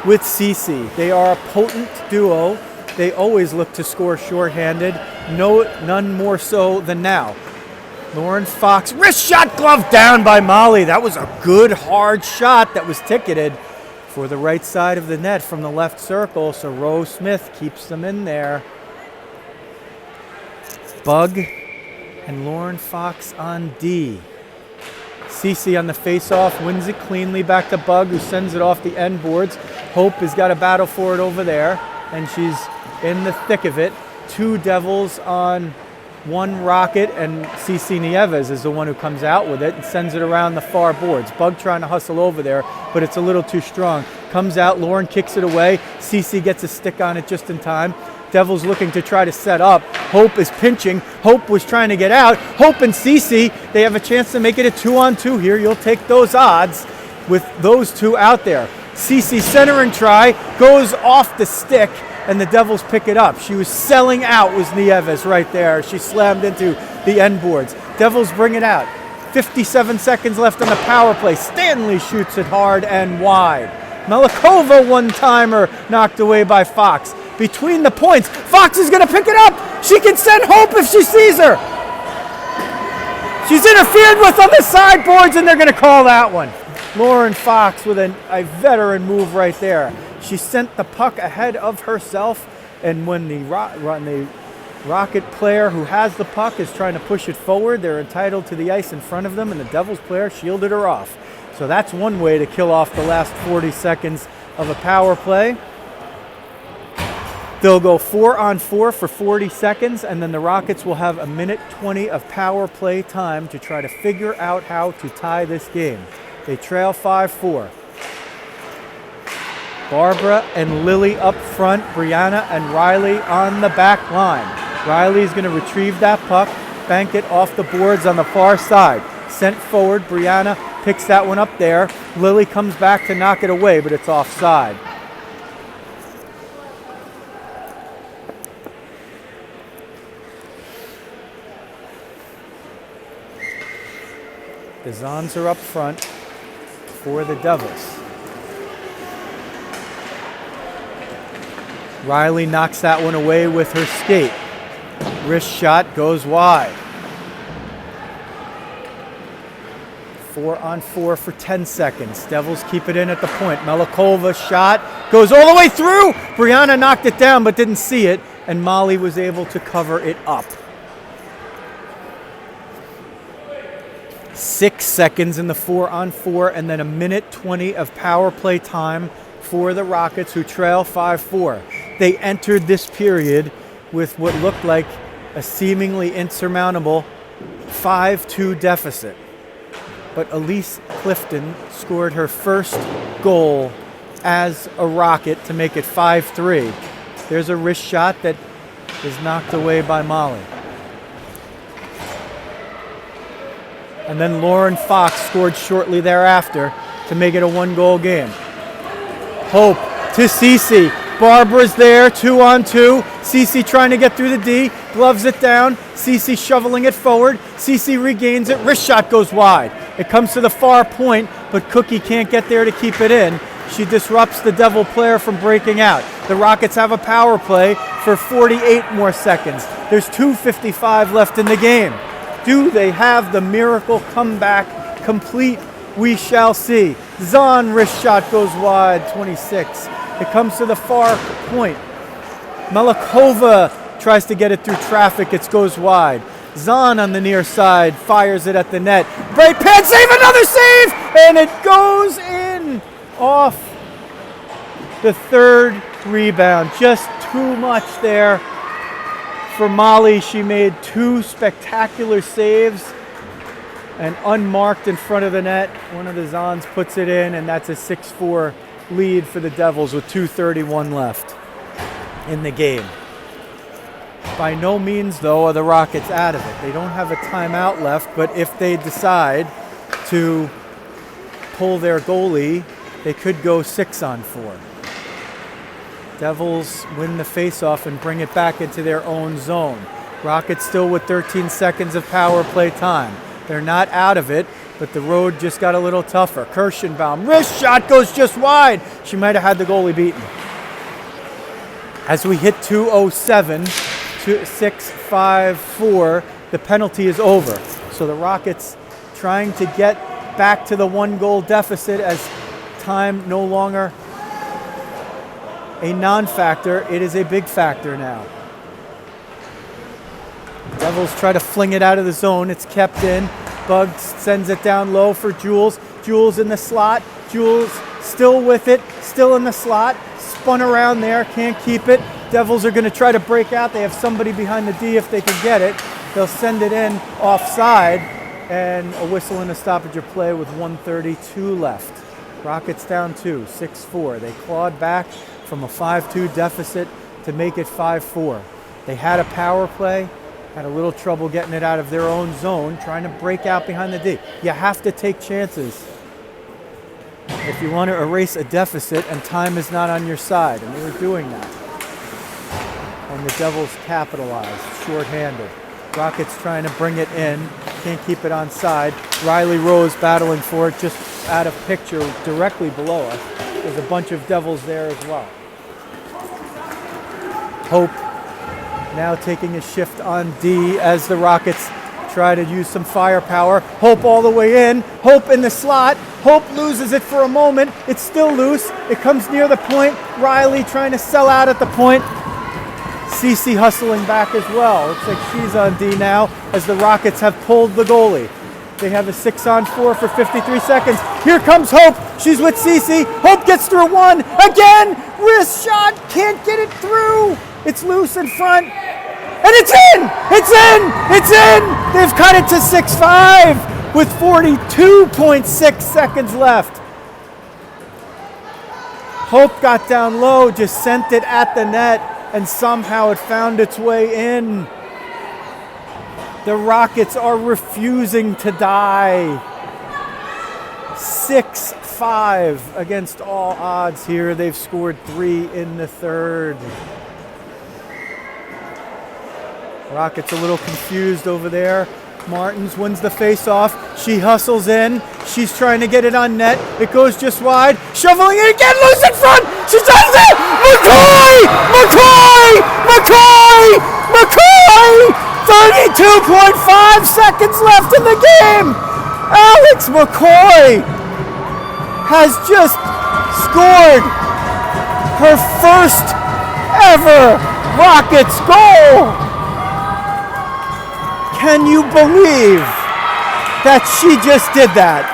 with Cece. They are a potent duo. They always look to score shorthanded. None more so than now. Lauren Fox, wrist shot, glove down by Molly. That was a good hard shot that was ticketed for the right side of the net from the left circle. So Rose Smith keeps them in there. Bug and Lauren Fox on D. Cece on the face-off wins it cleanly back to Bug, who sends it off the end boards. Hope has got a battle for it over there, and she's in the thick of it. 2 Devils on 1 Rocket, and Cece Nieves is the one who comes out with it and sends it around the far boards. Bug trying to hustle over there, but it's a little too strong. Comes out, Lauren kicks it away. Cece gets a stick on it just in time. Devils looking to try to set up. Hope is pinching. Hope was trying to get out. Hope and Cece, they have a chance to make it a 2-on-2 here. You'll take those odds with those two out there. Cece center and try, goes off the stick, and the Devils pick it up. She was selling out, was Nieves right there. She slammed into the end boards. Devils bring it out. 57 seconds left on the power play. Stanley shoots it hard and wide. Melikova one-timer knocked away by Fox. Between the points, Fox is going to pick it up. She can send Hope if she sees her. She's interfered with on the sideboards, and they're going to call that one. Lauren Fox with a veteran move right there. She sent the puck ahead of herself, and when the Rocket player who has the puck is trying to push it forward, they're entitled to the ice in front of them, and the Devils player shielded her off. So that's one way to kill off the last 40 seconds of a power play. They'll go 4-on-4 for 40 seconds, and then the Rockets will have 1:20 of power play time to try to figure out how to tie this game. They trail 5-4. Barbara and Lily up front, Brianna and Riley on the back line. Riley's going to retrieve that puck, bank it off the boards on the far side. Sent forward, Brianna picks that one up there. Lily comes back to knock it away, but it's offside. The Zons are up front for the Devils. Riley knocks that one away with her skate. Wrist shot goes wide. 4-on-4 for 10 seconds. Devils keep it in at the point. Melikova shot goes all the way through. Brianna knocked it down but didn't see it, and Molly was able to cover it up. 6 seconds in the 4-on-4, and then 1:20 of power play time for the Rockets, who trail 5-4. They entered this period with what looked like a seemingly insurmountable 5-2 deficit. But Elise Clifton scored her first goal as a Rocket to make it 5-3. There's a wrist shot that is knocked away by Molly. And then Lauren Fox scored shortly thereafter to make it a 1-goal game. Hope to Cece. Barbara's there, 2-on-2. Cece trying to get through the D, gloves it down. Cece shoveling it forward. Cece regains it. Wrist shot goes wide. It comes to the far point, but Cookie can't get there to keep it in. She disrupts the Devil player from breaking out. The Rockets have a power play for 48 more seconds. There's 2:55 left in the game. Do they have the miracle comeback complete? We shall see. Zahn wrist shot goes wide, 26. It comes to the far point. Melikova tries to get it through traffic. It goes wide. Zahn on the near side fires it at the net. Bright pad save, another save, and it goes in off the third rebound. Just too much there for Molly. She made 2 spectacular saves and unmarked in front of the net. One of the Zons puts it in, and that's a 6-4 lead for the Devils with 2:31 left in the game. By no means, though, are the Rockets out of it. They don't have a timeout left, but if they decide to pull their goalie, they could go 6-on-4. Devils win the faceoff and bring it back into their own zone. Rockets still with 13 seconds of power play time. They're not out of it, but the road just got a little tougher. Kirschenbaum, wrist shot goes just wide. She might have had the goalie beaten. As we hit 2:07, 6-5-4, the penalty is over. So the Rockets trying to get back to the 1-goal deficit as time no longer a non-factor. It is a big factor now. Devils try to fling it out of the zone. It's kept in. Buggs sends it down low for Jules. Jules in the slot. Jules still with it. Still in the slot. Spun around there. Can't keep it. Devils are going to try to break out. They have somebody behind the D if they can get it. They'll send it in offside. And a whistle and a stoppage of play with 1:32 left. Rockets down 2, 6-4. They clawed back from a 5-2 deficit to make it 5-4. They had a power play. Had a little trouble getting it out of their own zone, trying to break out behind the D. You have to take chances if you want to erase a deficit and time is not on your side, and they were doing that. And the Devils capitalized, shorthanded. Rockets trying to bring it in, can't keep it on side. Riley Rose battling for it just out of picture directly below us. There's a bunch of Devils there as well. Hope now taking a shift on D as the Rockets try to use some firepower. Hope all the way in. Hope in the slot. Hope loses it for a moment. It's still loose. It comes near the point. Riley trying to sell out at the point. Cece hustling back as well. Looks like she's on D now as the Rockets have pulled the goalie. They have a 6-on-4 for 53 seconds. Here comes Hope. She's with Cece. Hope gets through one. Again! Wrist shot. Can't get it through. It's loose in front. And it's in! It's in! It's in! They've cut it to 6-5 with 42.6 seconds left. Hope got down low, just sent it at the net, and somehow it found its way in. The Rockets are refusing to die. 6-5 against all odds here. They've scored 3 in the third. Rockets a little confused over there. Martins wins the face-off. She hustles in. She's trying to get it on net. It goes just wide. Shoveling it again. Loose in front. She's out there. McCoy! McCoy! McCoy! McCoy! 32.5 seconds left in the game. Alex McCoy has just scored her first ever Rockets goal. Can you believe that she just did that?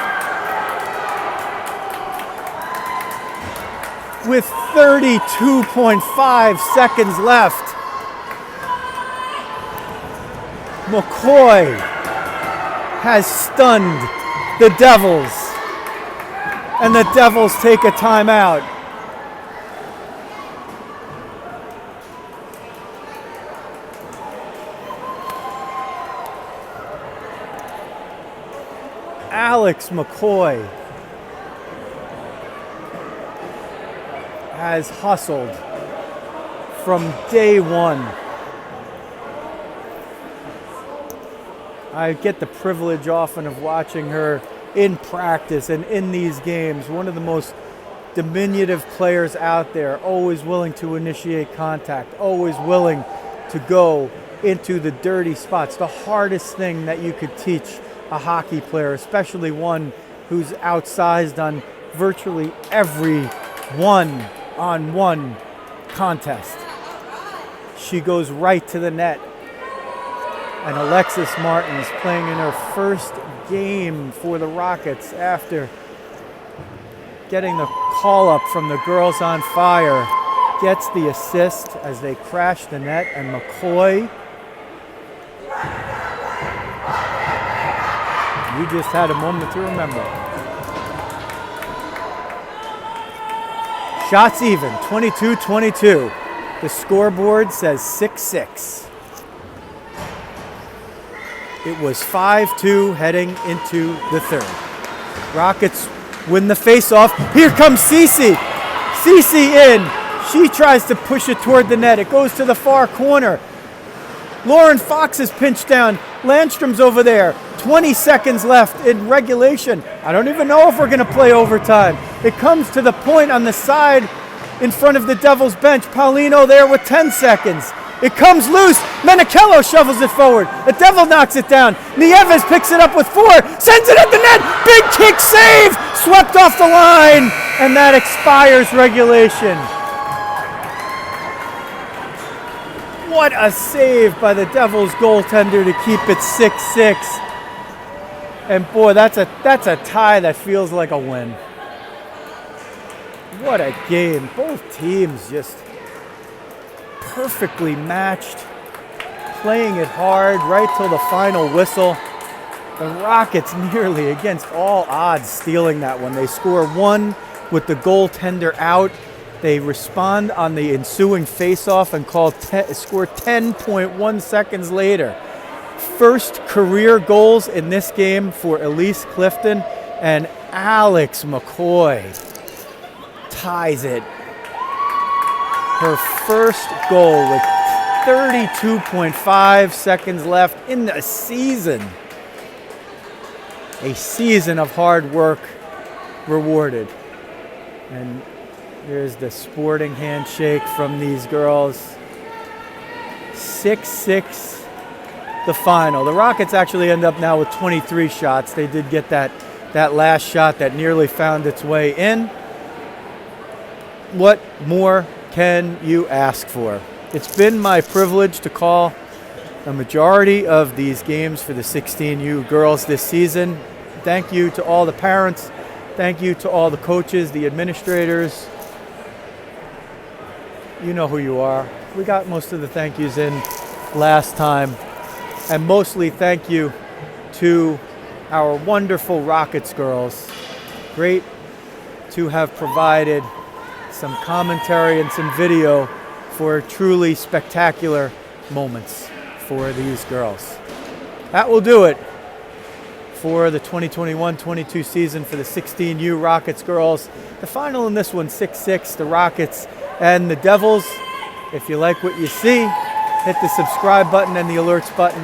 With 32.5 seconds left, McCoy has stunned the Devils, and the Devils take a timeout. Alex McCoy has hustled from day one. I get the privilege often of watching her in practice and in these games. One of the most diminutive players out there, always willing to initiate contact, always willing to go into the dirty spots. The hardest thing that you could teach a hockey player, especially one who's outsized on virtually every one-on-one contest. She goes right to the net. And Alexis Martins, playing in her first game for the Rockets after getting the call up from the Girls on Fire, gets the assist as they crash the net, and McCoy, you just had a moment to remember. Shots even, 22-22. The scoreboard says 6-6. It was 5-2 heading into the third. Rockets win the faceoff. Here comes Cece. Cece in. She tries to push it toward the net. It goes to the far corner. Lauren Fox is pinched down. Landstrom's over there. 20 seconds left in regulation. I don't even know if we're going to play overtime. It comes to the point on the side in front of the Devils bench. Paulino there with 10 seconds. It comes loose. Menichello shovels it forward. The Devil knocks it down. Nieves picks it up with 4. Sends it at the net. Big kick save. Swept off the line. And that expires regulation. What a save by the Devils goaltender to keep it 6-6. And boy, that's a tie that feels like a win. What a game. Both teams just perfectly matched, playing it hard right till the final whistle. The Rockets nearly against all odds stealing that one. They score 1 with the goaltender out. They respond on the ensuing faceoff and score 10.1 seconds later. First career goals in this game for Elise Clifton, and Alex McCoy ties it. Her first goal with 32.5 seconds left in the season. A season of hard work rewarded. And here's the sporting handshake from these girls. 6-6 the final. The Rockets actually end up now with 23 shots. They did get that last shot that nearly found its way in. What more can you ask for? It's been my privilege to call a majority of these games for the 16U girls this season. Thank you to all the parents. Thank you to all the coaches, the administrators. You know who you are. We got most of the thank yous in last time. And mostly thank you to our wonderful Rockets girls. Great to have provided some commentary and some video for truly spectacular moments for these girls. that will do it for the 2021-22 season for the 16U Rockets girls. The final in this one, 6-6, the Rockets and the Devils. If you like what you see, hit the subscribe button and the alerts button,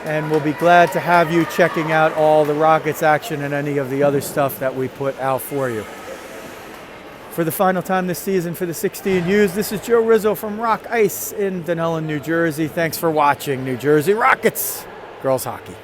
and we'll be glad to have you checking out all the Rockets action and any of the other stuff that we put out for you. For the final time this season for the 16Us, this is Joe Rizzo from Rock Ice in Dunnellen, New Jersey. Thanks for watching New Jersey Rockets Girls Hockey.